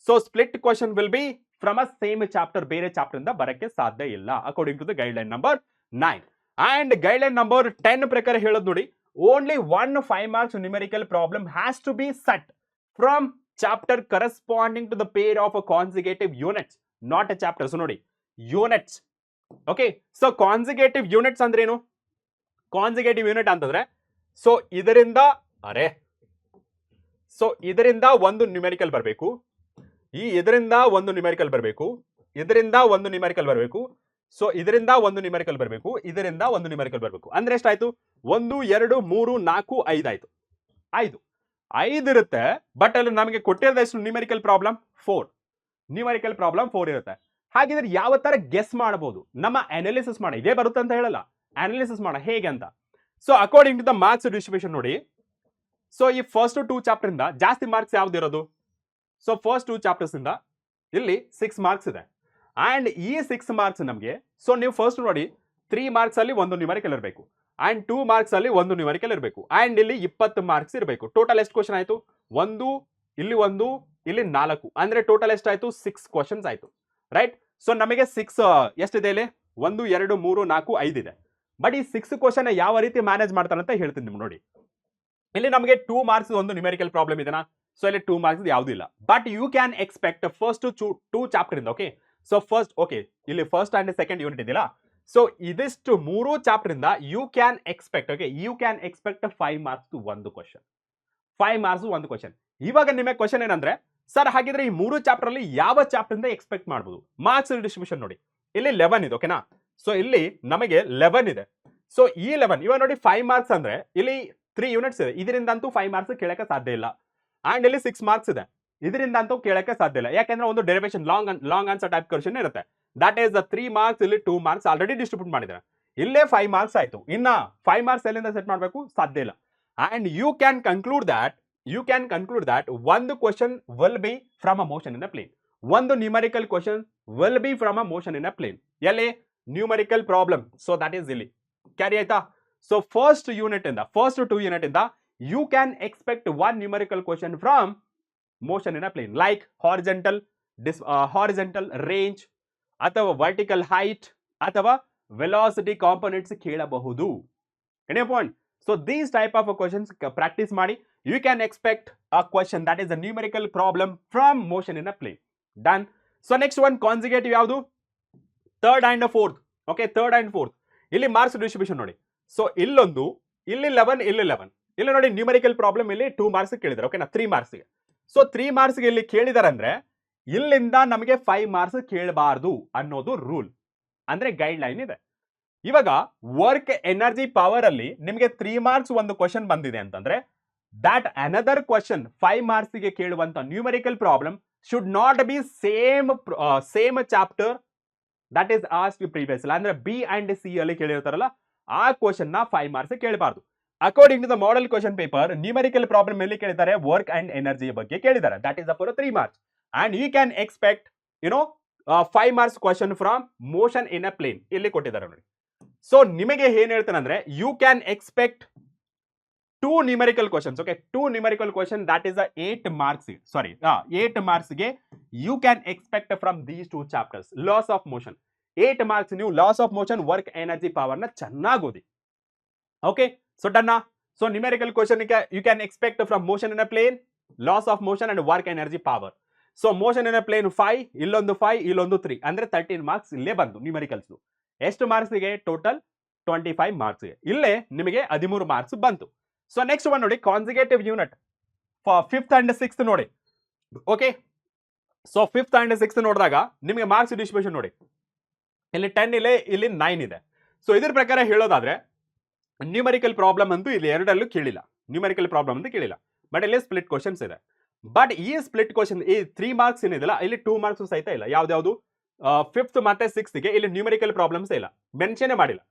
So split question will be from a same chapter, ಬೇರೆ ಚಾಪ್ಟರ್ ಇಂದ ಬರಕ್ಕೆ ಸಾಧ್ಯ ಇಲ್ಲ according to the guideline number 9. And guideline number 10 ಪ್ರಕಾರ ಹೇಳೋದು ನೋಡಿ, only 1 5 marks numerical problem has to be set from chapter corresponding to the pair of consecutive units, not a chapter. So ನೋಡಿ, units. Okay, so consecutive units ಅಂದ್ರೆ ಏನು? ಕಾನ್ಸಿಗೇಟಿವ್ ಯೂನಿಟ್ ಅಂತಂದ್ರೆ ಸೊ ಇದರಿಂದ ಒಂದು ನ್ಯೂಮೆರಿಕಲ್ ಬರಬೇಕು, ಇದರಿಂದ ಒಂದು ನ್ಯೂಮೆರಿಕಲ್ ಬರಬೇಕು, ಇದರಿಂದ ಒಂದು ನ್ಯೂಮೆರಿಕಲ್ ಬರಬೇಕು, ಸೊ ಇದರಿಂದ ಒಂದು ನ್ಯೂಮೆರಿಕಲ್ ಬರಬೇಕು, ಇದರಿಂದ ಒಂದು ನ್ಯೂಮೆರಿಕಲ್ ಬರಬೇಕು. ಅಂದ್ರೆ ಎಷ್ಟಾಯ್ತು? 1 2 3 4 5 ಆಯ್ತು. 5 ಇರುತ್ತೆ. ಬಟ್ ಅಲ್ಲಿ ನಮಗೆ ಕೊಟ್ಟಿರೋದು ಎಷ್ಟು ನ್ಯೂಮೆರಿಕಲ್ ಪ್ರಾಬ್ಲಮ್? 4 ನ್ಯೂಮೆರಿಕಲ್ ಪ್ರಾಬ್ಲಮ್ 4 ಇರುತ್ತೆ. ಹಾಗಿದ್ರೆ ಯಾವ ತರ ಗೆಸ್ ಮಾಡಬಹುದು? ನಮ್ಮ ಅನಾಲಿಸಿಸ್ ಮಾಡ, ಇದೇ ಬರುತ್ತೆ ಅಂತ ಹೇಳಲ್ಲ, ಅನಾಲಿಸಿಸ್ ಮಾಡ ಹೇಗೆ ಅಂತ. So according to the marks distribution ನೋಡಿ, ಸೊ ಈ ಫಸ್ಟ್ 2 ಚಾಪ್ಟರ್ ಇಂದ ಜಾಸ್ತಿ ಮಾರ್ಕ್ಸ್ ಯಾವ್ದು ಇರೋದು? ಸೊ ಫಸ್ಟ್ 2 ಚಾಪ್ಟರ್ಸ್ ಇಂದ ಇಲ್ಲಿ 6 ಮಾರ್ಕ್ಸ್ ಇದೆ. ಅಂಡ್ ಈ 6 ಮಾರ್ಕ್ಸ್ ನಮಗೆ, ಸೊ ನೀವು ಫಸ್ಟ್ ನೋಡಿ 3 ಮಾರ್ಕ್ಸ್ ಅಲ್ಲಿ ಒಂದು ನ್ಯೂಮೆರಿಕಲ್ ಇರಬೇಕು ಅಂಡ್ 2 ಮಾರ್ಕ್ಸ್ ಅಲ್ಲಿ ಒಂದು ನ್ಯೂಮೆರಿಕಲ್ ಇರಬೇಕು ಅಂಡ್ ಇಲ್ಲಿ 20 ಮಾರ್ಕ್ಸ್ ಇರಬೇಕು. ಟೋಟಲ್ ಎಷ್ಟು ಕ್ವಶನ್ ಆಯ್ತು? 1 ಇಲ್ಲಿ 1 ಇಲ್ಲಿ 4, ಅಂದ್ರೆ ಟೋಟಲ್ ಎಷ್ಟಾಯ್ತು? 6 ಕ್ವಶನ್ಸ್ ಆಯ್ತು, ರೈಟ್? ಸೊ ನಮಗೆ 6 ಎಷ್ಟಿದೆ ಇಲ್ಲಿ? 1 2 3 4 5 ಇದೆ. ಬಟ್ ಈ 6 ಕ್ವಶನ್ ಯಾವ ರೀತಿ ಮ್ಯಾನೇಜ್ ಮಾಡ್ತಾರೆ ಅಂತ ಹೇಳ್ತೀನಿ ನಿಮ್ಗೆ ನೋಡಿ. ಇಲ್ಲಿ ನಮಗೆ 2 ಮಾರ್ಕ್ಸ್ ಒಂದು ನ್ಯೂಮೆರಿಕಲ್ ಪ್ರಾಬ್ಲಮ್ ಇದೆನಾ? ಸೊ ಇಲ್ಲಿ 2 ಮಾರ್ಕ್ಸ್ ಯಾವ್ದು ಇಲ್ಲ. But you can expect first 2 chapter ಇಂದ. ಓಕೆ, ಸೊ ಫಸ್ಟ್ ಓಕೆ, ಇಲ್ಲಿ ಫಸ್ಟ್ ಅಂಡ್ ಸೆಕೆಂಡ್ ಯೂನಿಟ್ ಇದೆಯಲ್ಲ, ಸೊ ಇದಿಷ್ಟು 3 ಚಾಪ್ಟರ್ ಇಂದ you can expect, okay, you can expect 5 marks ಒಂದು ಕ್ವಶನ್, 5 ಮಾರ್ಕ್ಸ್ ಒಂದು ಕ್ವಶನ್. ಇವಾಗ ನಿಮಗೆ ಕ್ವಶನ್ ಏನಂದ್ರೆ, ಸರ್ ಹಾಗಿದ್ರೆ ಈ 3 ಚಾಪ್ಟರ್ ಅಲ್ಲಿ ಯಾವ ಚಾಪ್ಟರ್ ಇಂದ ಎಕ್ಸ್ಪೆಕ್ಟ್ ಮಾಡಬಹುದು? ಮಾರ್ಕ್ಸ್ ಡಿಸ್ಟ್ರಿಬ್ಯೂಷನ್ ನೋಡಿ, ಇಲ್ಲಿ 11 ಇದೆ. ಓಕೆನಾ? ಸೊ ಇಲ್ಲಿ ನಮಗೆ 11 ಇದೆ. ಸೊ ಈ 11 ಇವಾಗ ನೋಡಿ 5 ಮಾರ್ಕ್ಸ್ ಅಂದ್ರೆ ಇಲ್ಲಿ 3 ಯೂನಿಟ್ಸ್ ಇದೆ, ಇದರಿಂದಂತೂ 5 ಮಾರ್ಕ್ಸ್ ಕೇಳಕ್ಕೆ ಸಾಧ್ಯ ಇಲ್ಲ. ಅಂಡ್ ಇಲ್ಲಿ 6 ಮಾರ್ಕ್ಸ್ ಇದೆ. ಇದರಿಂದ ಅಂತೂ ಕೇಳಕ್ಕೆ ಸಾಧ್ಯ ಇಲ್ಲ, ಯಾಕಂದ್ರೆ ಒಂದು derivation long answer type question ಇರುತ್ತೆ. ದಟ್ ಈಸ್ 3 ಮಾರ್ಕ್ಸ್, ಇಲ್ಲಿ 2 ಮಾರ್ಕ್ಸ್ ಆಲ್ರೆಡಿ ಡಿಸ್ಟ್ರಿಬ್ಯೂಟ್ ಮಾಡಿದ್ದಾರೆ. ಇಲ್ಲೇ 5 ಮಾರ್ಕ್ಸ್ ಆಯ್ತು. ಇನ್ನ 5 ಮಾರ್ಕ್ಸ್ ಎಲ್ಲಿಂದ ಸೆಟ್ ಮಾಡಬೇಕು, ಸಾಧ್ಯ ಇಲ್ಲ. And you can conclude that ಒಂದು question will be from a motion in a plane. ಒಂದು numerical question will be from a motion in a plane. ಎಲ್ಲಿ numerical problem. So that is ಇಲ್ಲಿ ಕ್ಯಾರಿ ಆಯ್ತಾ. ಸೊ ಫಸ್ಟ್ 2 ಯೂನಿಟ್ ಇಂದ you can expect one numerical question from motion in a plane, like horizontal range ಅಥವಾ vertical height ಅಥವಾ velocity components ಕೇಳಬಹುದು. any point. So these type of questions practice ಮಾಡಿ, you can expect a question that is a numerical problem from motion in a plane. done. So next one, consecutive ಯಾವುದು, third and fourth. okay, third and fourth ಇಲ್ಲಿ ಮಾರ್ಕ್ಸ್ ಡಿಸ್ಟ್ರಿಬ್ಯೂಷನ್ ನೋಡಿ. ಸೊ ಇಲ್ಲೊಂದು, ಇಲ್ಲಿ 11, ಇಲ್ಲಿ 11. ಇಲ್ಲಿ ನೋಡಿ ನ್ಯೂಮರಿಕಲ್ ಪ್ರಾಬ್ಲಮ್ ಇಲ್ಲಿ 2 ಮಾರ್ಕ್ಸ್ ಕೇಳಿದ್ದಾರೆ. ಓಕೆನಾ, 3 ಮಾರ್ಕ್ಸ್ಗೆ. ಸೊ 3 ಮಾರ್ಕ್ಸ್ಗೆ ಇಲ್ಲಿ ಕೇಳಿದಾರೆ ಅಂದ್ರೆ ಇಲ್ಲಿಂದ ನಮಗೆ 5 ಮಾರ್ಕ್ಸ್ ಕೇಳಬಾರ್ದು ಅನ್ನೋದು ರೂಲ್, ಅಂದ್ರೆ ಗೈಡ್ ಲೈನ್ ಇದೆ. ಇವಾಗ ವರ್ಕ್ ಎನರ್ಜಿ ಪವರ್ ಅಲ್ಲಿ ನಿಮಗೆ 3 ಮಾರ್ಕ್ಸ್ ಒಂದು ಕ್ವಶನ್ ಬಂದಿದೆ ಅಂತಂದ್ರೆ ದಟ್ ಅನದರ್ ಕ್ವಶನ್ 5 ಮಾರ್ಕ್ಸ್ಗೆ ಕೇಳುವಂತ numerical problem should not be same chapter that is asked previously. ಅಂದ್ರೆ ಬಿ ಅಂಡ್ ಸಿ ಅಲ್ಲಿ ಕೇಳಿರ್ತಾರಲ್ಲ ಆ ಕ್ವಶನ್ ನ 5 ಮಾರ್ಕ್ಸ್ ಕೇಳಬಾರ್ದು. According to the model question paper numerical problem ಅಲ್ಲಿ ಕೇಳಿದ್ದಾರೆ, ವರ್ಕ್ ಅಂಡ್ ಎನರ್ಜಿ ಬಗ್ಗೆ ಕೇಳಿದ್ದಾರೆ. That is for 3 marks. And you can expect 5 marks question from motion in a plane ಇಲ್ಲಿ ಕೊಟ್ಟಿದ್ದಾರೆ ನೋಡಿ. ಸೊ ನಿಮಗೆ ಏನ್ ಹೇಳ್ತಾನೆ ಅಂದ್ರೆ you can expect 2 numerical questions. Okay, 2 numerical question that is 8 marks. 8 ಮಾರ್ಕ್ಸ್ಗೆ you can expect from these 2 chapters. Laws of motion 8 marks ನೀವು laws of motion, work energy power ನ ಚೆನ್ನಾಗಿ ಓದಿ. Okay, so done. So numerical question you can expect from motion in a plane, loss of motion and work energy power. So motion in a plane 5, illondu 5, illondu 3 ಅಂದ್ರೆ 13 ಮಾರ್ಕ್ಸ್ ಇಲ್ಲೇ ಬಂದು ನ್ಯೂಮರಿಕಲ್ಸ್. ಎಷ್ಟು ಮಾರ್ಕ್ಸ್ ಗೆ ಟೋಟಲ್ 25 ಮಾರ್ಕ್ಸ್ ಗೆ ಇಲ್ಲೇ ನಿಮಗೆ 13 ಮಾರ್ಕ್ಸ್ ಬಂತು. ಸೊ ನೆಕ್ಸ್ಟ್ ಒನ್ ನೋಡಿ, consecutive unit for 5th and 6th ನೋಡಿ. Okay, so 5th and 6th ನೋಡಿದಾಗ ನಿಮಗೆ ಮಾರ್ಕ್ಸ್ ಡಿಸ್ಟ್ರಿಬ್ಯೂಷನ್ ನೋಡಿ, ಇಲ್ಲಿ 10 ಇದೆ, ಇಲ್ಲಿ 9 ಇದೆ. ಸೊ ಇದ್ರ ಪ್ರಕಾರ ಹೇಳೋದಾದ್ರೆ ನ್ಯೂಮರಿಕಲ್ ಪ್ರಾಬ್ಲಮ್ ಅಂತೂ ಇಲ್ಲಿ ಎರಡಲ್ಲೂ ಕೇಳಿಲ್ಲ, ಬಟ್ ಇಲ್ಲಿ ಸ್ಪ್ಲಿಟ್ ಕ್ವಶನ್ಸ್ ಇದೆ. ಬಟ್ ಈ ಸ್ಪ್ಲಿಟ್ ಕ್ವಶನ್ ಈ 3 ಮಾರ್ಕ್ಸ್ ಏನಿದೆಲ್ಲ ಇಲ್ಲಿ 2 ಮಾರ್ಕ್ಸ್ ಸಹಿತ ಇಲ್ಲ. ಯಾವ್ದು 5th ಮತ್ತೆ 6th ಗೆ ಇಲ್ಲಿ ನ್ಯೂಮರಿಕಲ್ ಪ್ರಾಬ್ಲಮ್ಸ್ ಇಲ್ಲ, ಮೆನ್ಷನ್ ಮಾಡಿಲ್ಲ.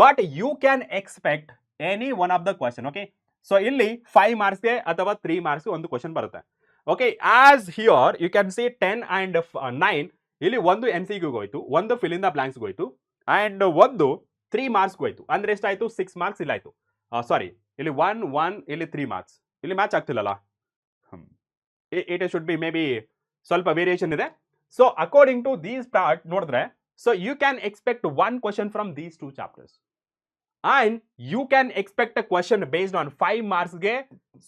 But you can expect any one of the question. Okay, so ಇಲ್ಲಿ 5 ಮಾರ್ಕ್ಸ್ಗೆ ಅಥವಾ 3 ಮಾರ್ಕ್ಸ್ ಒಂದು ಕ್ವಶನ್ ಬರುತ್ತೆ. Okay, as here you can see 10 and 9 ಇಲ್ಲಿ ಒಂದು MCQ ಹೋಯ್ತು, ಒಂದು ಫಿಲ್ ಇನ್ ದ ಬ್ಲಾಂಕ್ಸ್ ಹೋಯ್ತು, ಅಂಡ್ ಒಂದು 3 ಮಾರ್ಕ್ಸ್ ಹೋಯ್ತು. ಅಂದ್ರೆ ಎಷ್ಟಾಯ್ತು, 6 ಮಾರ್ಕ್ಸ್ ಇಲ್ಲ ಆಯ್ತು. ಸಾರಿ, ಇಲ್ಲಿ 1 ಇಲ್ಲಿ 3 ಮಾರ್ಕ್ಸ್ ಇಲ್ಲಿ ಮ್ಯಾಚ್ ಆಗ್ತಿಲ್ಲಲ್ಲ. It should be maybe ಸ್ವಲ್ಪ ವೇರಿಯೇಷನ್ ಇದೆ. So according to these part ನೋಡಿದ್ರೆ, so you can expect 1 question from these 2 chapters and you can expect a question based on 5 ಮಾರ್ಕ್ಸ್ಗೆ.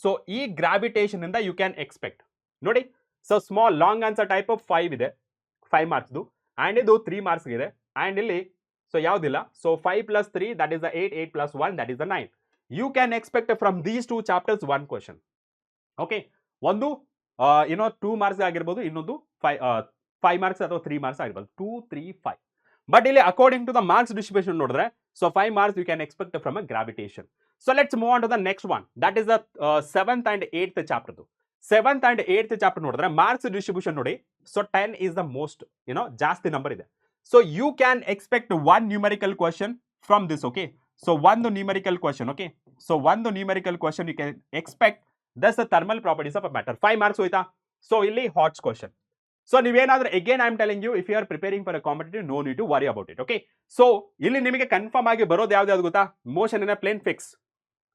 ಸೊ ಈ ಗ್ರಾವಿಟೇಷನ್ ಇಂದ ಯು ಕ್ಯಾನ್ ಎಕ್ಸ್ಪೆಕ್ಟ್ ನೋಡಿ. So small long answer type of 5 ಇದೆ, 5 ಮಾರ್ಕ್ಸ್ದು, ಅಂಡ್ ಇದು 3 ಮಾರ್ಕ್ಸ್ ಇದೆ. ಅಂಡ್ ಇಲ್ಲಿ ಸೊ ಯಾವುದಿಲ್ಲ. So 5 + 3 that is 8, 8 + 1 that is 9. You can expect from these 2 chapters 1 question. Okay, ಒಂದು 2 ಮಾರ್ಕ್ಸ್ ಆಗಿರ್ಬೋದು, ಇನ್ನೊಂದು 5 ಮಾರ್ಕ್ಸ್ ಅಥವಾ 3 ಮಾರ್ಕ್ಸ್ ಆಗಿರ್ಬೋದು, 2, 3, 5. ಬಟ್ ಇಲ್ಲಿ according to the marks distribution ನೋಡಿದ್ರೆ, so 5 marks you can expect from a gravitation. So let's move on to the next one, that is the 7th and 8th ಚಾಪ್ಟರ್ದು. 7th and 8th ಚಾಪ್ಟರ್ ನೋಡಿದ್ರೆ ಮಾರ್ಕ್ಸ್ ಡಿಸ್ಟ್ರಿಬ್ಯೂಷನ್ ನೋಡಿ. ಸೊ 10 is the most ಜಾಸ್ತಿ ನಂಬರ್ ಇದೆ. So you can expect 1 numerical question from this. Okay, so 1 numerical question. Okay, so 1 numerical question you can expect. That's the thermal properties of a matter. 5 marks hoita. So illi hot question. So ನೀವೇನಾದ್ರೂ again I am telling you, if you are preparing for a competitive, no need to worry about it. Okay, so ಇಲ್ಲಿ ನಿಮಗೆ ಕನ್ಫರ್ಮ್ ಆಗಿ ಬರೋದು ಯಾವ್ದು ಗೊತ್ತಾ, motion in a plane fix,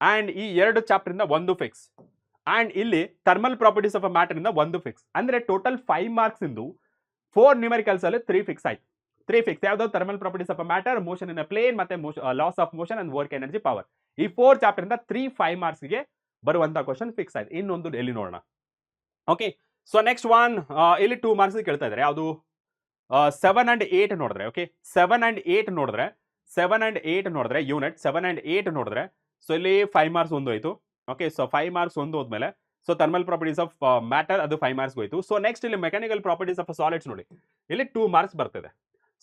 and ಈ 2 ಚಾಪ್ಟರ್ ಇಂದ ಒಂದು ಫಿಕ್ಸ್, ಅಂಡ್ ಇಲ್ಲಿ thermal properties of a matter ಇಂದ ಒಂದು ಫಿಕ್ಸ್. ಅಂದ್ರೆ ಟೋಟಲ್ 5 ಮಾರ್ಕ್ಸ್ ಇಂದು 4 ನ್ಯೂಮರಿಕಲ್ಸ್ ಅಲ್ಲಿ 3 ಫಿಕ್ಸ್ ಆಯ್ತು. 3 ಫಿಕ್ಸ್ ಯಾವ್ದು, thermal properties of a matter, motion in a plane, ಮತ್ತೆ laws of motion and work energy power. ಈ 4 ಚಾಪ್ಟರ್ ಇಂದ 5 ಮಾರ್ಕ್ಸ್ಗೆ ಬರುವಂತ ಕ್ವಶನ್ ಫಿಕ್ಸ್ ಆಯ್ತು. ಇನ್ನೊಂದು ಎಲ್ಲಿ ನೋಡೋಣ. ಓಕೆ, ಸೊ ನೆಕ್ಸ್ಟ್ ಒನ್ ಇಲ್ಲಿ 2 ಮಾರ್ಕ್ಸ್ ಕೇಳ್ತಾ ಇದ್ದಾರೆ. ಯಾವುದು 7 and 8 ನೋಡಿದ್ರೆ. ಓಕೆ, 7 and 8 ನೋಡಿದ್ರೆ, 7 and 8 ನೋಡಿದ್ರೆ ಯೂನಿಟ್ 7 and 8 ನೋಡಿದ್ರೆ, ಸೊ ಇಲ್ಲಿ 5 ಮಾರ್ಕ್ಸ್ ಒಂದು ಹೋಯ್ತು. ಓಕೆ, ಸೊ 5 ಮಾರ್ಕ್ಸ್ ಒಂದು ಹೋದ್ಮೇಲೆ so thermal properties of matter ಅದು 5 ಮಾರ್ಕ್ಸ್ ಹೋಯ್ತು. ಸೊ ನೆಕ್ಸ್ಟ್ ಇಲ್ಲಿ ಮೆಕ್ಯಾನಿಕಲ್ ಪ್ರಾಪರ್ಟೀಸ್ ಆಫ್ ಸಾಲಿಡ್ಸ್ ನೋಡಿ, ಇಲ್ಲಿ 2 ಮಾರ್ಕ್ಸ್ ಬರ್ತಿದೆ.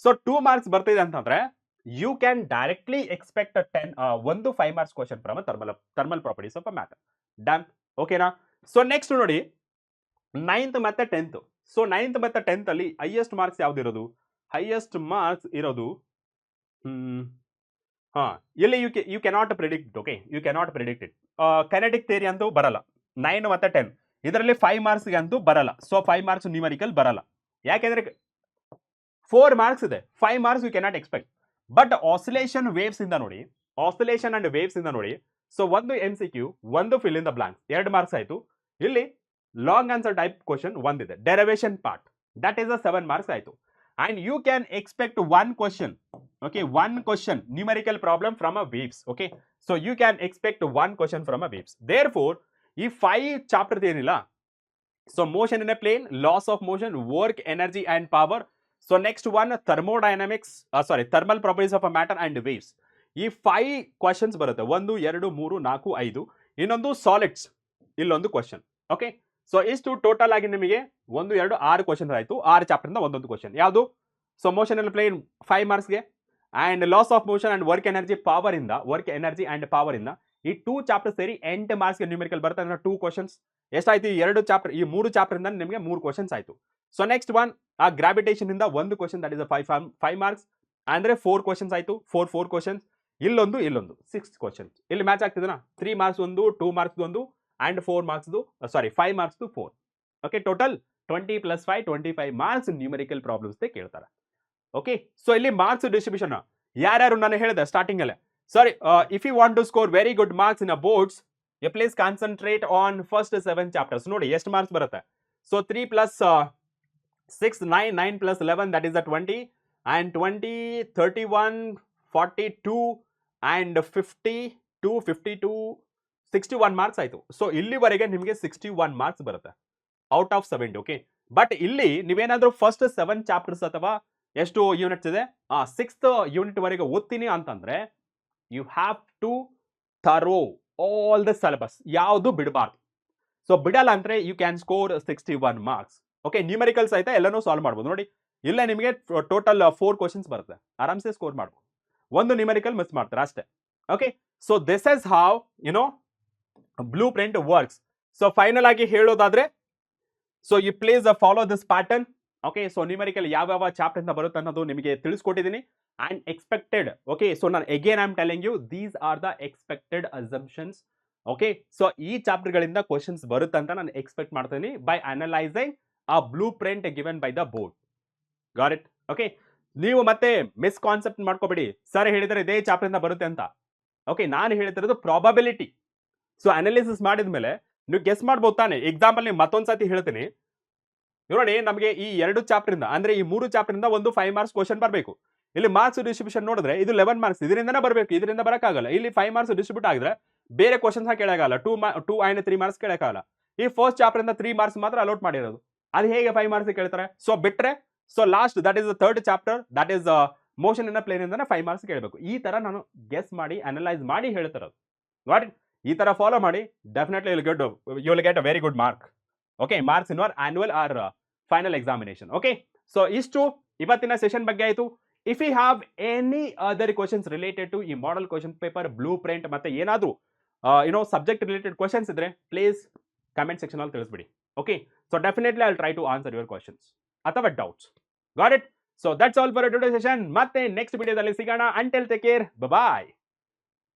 ಸೊ 2 ಮಾರ್ಕ್ಸ್ ಬರ್ತಿದೆ ಅಂತಂದ್ರೆ ಯು ಕ್ಯಾನ್ ಡೈರೆಕ್ಟ್ಲಿ ಎಕ್ಸ್ಪೆಕ್ಟ್ ಒಂದು 5 marks question from thermal properties of a matter. Done. ಓಕೆನಾ. ಸೊ ನೆಕ್ಸ್ಟ್ ನೋಡಿ, 9th ಮತ್ತೆ 10th. ಸೊ 9th ಮತ್ತೆ 10th ಅಲ್ಲಿ ಹೈಯೆಸ್ಟ್ ಮಾರ್ಕ್ಸ್ ಯಾವ್ದಿರೋದು? ಹೈಯೆಸ್ಟ್ ಮಾರ್ಕ್ಸ್ ಇರೋದು ಹಾ, ಇಲ್ಲಿ you cannot predict. Okay, you cannot predict it. Kinetic theory ಅಂತೂ ಬರಲ್ಲ. 9 ಮತ್ತೆ 10 ಇದರಲ್ಲಿ 5 ಮಾರ್ಕ್ಸ್ಗೆ ಅಂತೂ ಬರಲ್ಲ. ಸೊ 5 ಮಾರ್ಕ್ಸ್ ನ್ಯೂಮರಿಕಲ್ ಬರಲ್ಲ. ಯಾಕೆಂದ್ರೆ 4 ಮಾರ್ಕ್ಸ್ ಇದೆ, 5 marks you cannot expect. But oscillation waves ಇಂದ ನೋಡಿ, ಆಸಿಲೇಷನ್ ಅಂಡ್ ವೇವ್ಸ್ ಇಂದ ನೋಡಿ. ಸೊ ಒಂದು MCQ, ಒಂದು fill in the blanks, 2 marks ಆಯ್ತು. ಇಲ್ಲಿ ಲಾಂಗ್ ಆನ್ಸರ್ ಟೈಪ್ ಕ್ವಶನ್ ಒಂದಿದೆ, derivation part, that is 7 marks ಆಯ್ತು. And you can expect one question, okay, one question numerical problem from a waves. Okay, so you can expect one question from a waves. Therefore if 5 chapter ಏನಿಲ್ಲ, so motion in a plane, loss of motion, work, energy and power. So next one, thermodynamics, thermal properties of a matter and waves. ಈ 5 questions ಬರುತ್ತೆ, 1 2 3 4 5. ಇನ್ನೊಂದು ಸಾಲಿಡ್ಸ್, ಇಲ್ಲೊಂದು ಕ್ವಶನ್. ಓಕೆ, ಸೊ ಇಷ್ಟು ಟೋಟಲ್ ಆಗಿ ನಿಮಗೆ 1 2 6 ಕ್ವಶನ್ ಆಯಿತು. 6 ಚಾಪ್ಟರ್ ಇಂದ ಒಂದೊಂದು ಕ್ವಶನ್. ಯಾವುದು? ಸೊ ಮೋಷನ್ ಇನ್ ಪ್ಲೇನ್ 5 ಮಾರ್ಕ್ಸ್ಗೆ, and laws of motion and work energy power ಇಂದ, ವರ್ಕ್ ಎನರ್ಜಿ ಅಂಡ್ ಪವರ್ ಇಂದ ಈ 2 ಚಾಪ್ಟರ್ ಸೇರಿ 8 ಮಾರ್ಕ್ಸ್ಗೆ ನ್ಯೂಮೆರಿಕಲ್ ಬರುತ್ತೆ. ಅಂದ್ರೆ 2 ಕ್ವಶನ್ಸ್ ಎಷ್ಟಾಯ್ತು? ಈ 2 ಚಾಪ್ಟರ್, ಈ 3 ಚಾಪ್ಟರ್ ಇಂದ ನಿಮಗೆ 3 ಕ್ವಶನ್ಸ್ ಆಯ್ತು. ಸೊ ನೆಕ್ಸ್ಟ್ ಒನ್, ಆ ಗ್ರಾವಿಟೇಷನ್ ಇಂದ ಒಂದು ಕ್ವಶನ್, ದಟ್ ಇಸ್ 5 ಮಾರ್ಕ್ಸ್, ಅಂದ್ರೆ 4 ಕ್ವಶನ್ಸ್ ಆಯ್ತು. 4 ಕ್ವಶನ್ಸ್. ಇಲ್ಲೊಂದು 6 ಕ್ವಶನ್ಸ್. ಇಲ್ಲಿ ಮ್ಯಾಚ್ ಆಗ್ತಿದೆನಾ? 3 ಮಾರ್ಕ್ಸ್ ಒಂದು, 2 ಮಾರ್ಕ್ಸ್ ಒಂದು, and 4 marks do, 5 marks to 4. Okay, total 20 plus 5, 25 marks numerical problems te keltara. Okay, so illi marks distribution yaru nanu helide starting alle. Sorry, if you want to score very good marks in a boards, you please concentrate on first 7 chapters. Nodi ಎಷ್ಟು marks barutte? So 3 plus 6 9, 9 plus 11, that is the 20, and 20 31 42 and 52 52 61 marks ಆಯಿತು. ಸೊ ಇಲ್ಲಿವರೆಗೆ ನಿಮಗೆ 61 ಮಾರ್ಕ್ಸ್ ಬರುತ್ತೆ ಔಟ್ ಆಫ್ 70. ಓಕೆ, ಬಟ್ ಇಲ್ಲಿ ನೀವೇನಾದರೂ ಫಸ್ಟ್ 7 ಚಾಪ್ಟರ್ಸ್ ಅಥವಾ ಎಷ್ಟು ಯೂನಿಟ್ಸ್ ಇದೆ, 6th ಯೂನಿಟ್ ವರೆಗೆ ಓದ್ತೀನಿ ಅಂತಂದ್ರೆ you have to thorough all the syllabus, ಯಾವುದು ಬಿಡಬಾರ್ದು. ಸೊ ಬಿಡಲ್ಲ ಅಂದ್ರೆ you can score 61 marks. Okay, numericals ಆಯ್ತಾ, ಎಲ್ಲನೂ ಸಾಲ್ವ್ ಮಾಡ್ಬೋದು. ನೋಡಿ ಇಲ್ಲೇ ನಿಮಗೆ ಟೋಟಲ್ 4 ಕ್ವಶನ್ಸ್ ಬರುತ್ತೆ, ಆರಾಮ್ಸೆ ಸ್ಕೋರ್ ಮಾಡ್ಬೋದು. ಒಂದು ನ್ಯೂಮೆರಿಕಲ್ ಮಿಸ್ ಮಾಡ್ತಾರೆ ಅಷ್ಟೇ. Okay, so this is how blue print works. So final ಆಗಿ ಹೇಳೋದಾದ್ರೆ, so you please follow this pattern. Okay, so numerical ಯಾವ ಚಾಪ್ಟರ್ ಇಂದ ಬರುತ್ತೆ ಅನ್ನೋದು ನಿಮಗೆ ತಿಳಿಸ್ಕೊಟ್ಟಿದ್ದೀನಿ. ಅಂಡ್ ಎಕ್ಸ್ಪೆಕ್ಟೆಡ್, ಓಕೆ, ಸೊ ನಾನು again I am telling you, these are the expected assumptions. Okay, so ಈ ಚಾಪ್ಟರ್ ಗಳಿಂದ ಕ್ವಶನ್ಸ್ ಬರುತ್ತೆ ಅಂತ ನಾನು ಎಕ್ಸ್ಪೆಕ್ಟ್ ಮಾಡ್ತೀನಿ ಬೈ ಅನಲೈಸಿಂಗ್ ಆ blue print given by the board. Got it? Okay, ನೀವು ಮತ್ತೆ ಮಿಸ್ ಕಾನ್ಸೆಪ್ಟ್ ಮಾಡ್ಕೋಬೇಡಿ, ಸರ್ ಹೇಳಿದರೆ ಇದೇ ಚಾಪ್ಟರ್ ಇಂದ ಬರುತ್ತೆ ಅಂತ. ಓಕೆ, ನಾನು ಹೇಳ್ತಿರೋದು ಪ್ರಾಬಬಿಲಿಟಿ. ಸೊ ಅನಾಲಿಸಿಸ್ ಮಾಡಿದ ಮೇಲೆ ನೀವು ಗೆಸ್ ಮಾಡ್ಬೋದು ತಾನೆ. ಎಕ್ಸಾಂಪಲ್ ನೀವು ಮತ್ತೊಂದ್ಸತಿ ಹೇಳ್ತೀನಿ ನೋಡಿ, ನಮಗೆ ಈ 2 ಚಾಪ್ಟರ್ ಇಂದ, ಅಂದ್ರೆ ಈ 3 ಚಾಪ್ಟರ್ ಇಂದ ಒಂದು 5 ಮಾರ್ಕ್ಸ್ ಕ್ವಶನ್ ಬರಬೇಕು. ಇಲ್ಲಿ ಮಾರ್ಕ್ಸ್ ಡಿಸ್ಟ್ರಿಬ್ಯೂಷನ್ ನೋಡಿದ್ರೆ ಇದು 11 ಮಾರ್ಕ್ಸ್, ಇದರಿಂದನೇ ಬರಬೇಕು, ಇದರಿಂದ ಬರಕ್ಕಾಗಲ್ಲ. ಇಲ್ಲಿ 5 ಮಾರ್ಕ್ಸ್ ಡಿಸ್ಟ್ರಿಬ್ಯೂಟ್ ಆಗಿದ್ರೆ ಬೇರೆ ಕ್ವಶನ್ಸ್ ಕೇಳಕ್ಕಾಗಲ್ಲ, 2 and 3 ಮಾರ್ಕ್ಸ್ ಕೇಳಕ್ಕಾಗಲ್ಲ. ಈ ಫಸ್ಟ್ ಚಾಪ್ಟರ್ ಇಂದ 3 ಮಾರ್ಕ್ಸ್ ಮಾತ್ರ ಅಲೋಟ್ ಮಾಡಿರೋದು, ಅದು ಹೇಗೆ 5 ಮಾರ್ಕ್ಸ್ ಕೇಳ್ತಾರೆ? ಸೊ ಬಿಟ್ರೆ, so last that is the 3rd chapter, that is motion in plane ಇಂದ 5 ಮಾರ್ಕ್ಸ್ ಕೇಳಬೇಕು. ಈ ತರ ನಾನು ಗೆಸ್ ಮಾಡಿ ಅನಲೈಸ್ ಮಾಡಿ ಹೇಳ್ತಿರೋದು. ವಾಟ್, ಈ ತರ ಫಾಲೋ ಮಾಡಿ, definitely you will get a very good mark. Okay, marks in your annual or final examination. Okay, so ಇಷ್ಟು ಇವತ್ತಿನ ಸೆಷನ್ ಬಗ್ಗೆ ಆಯಿತು. If you have any other questions related to ಈ model question paper, blueprint, ಮತ್ತೆ ಏನಾದರೂ ಸಬ್ಜೆಕ್ಟ್ ರಿಲೇಟೆಡ್ ಕ್ವಶನ್ಸ್ ಇದ್ರೆ ಪ್ಲೀಸ್ ಕಮೆಂಟ್ ಸೆಕ್ಷನ್ ಅಲ್ಲಿ ತಿಳಿಸ್ಬಿಡಿ. Okay, so definitely I will try to answer your questions ಅಥವಾ doubts. Got it? So that's all for today session. ಮತ್ತೆ ನೆಕ್ಸ್ಟ್ ವಿಡಿಯೋದಲ್ಲಿ ಸಿಗೋಣ. ಅಂಟಿಲ್ ಟೇಕ್ ಕೇರ್, ಬಾಯ್.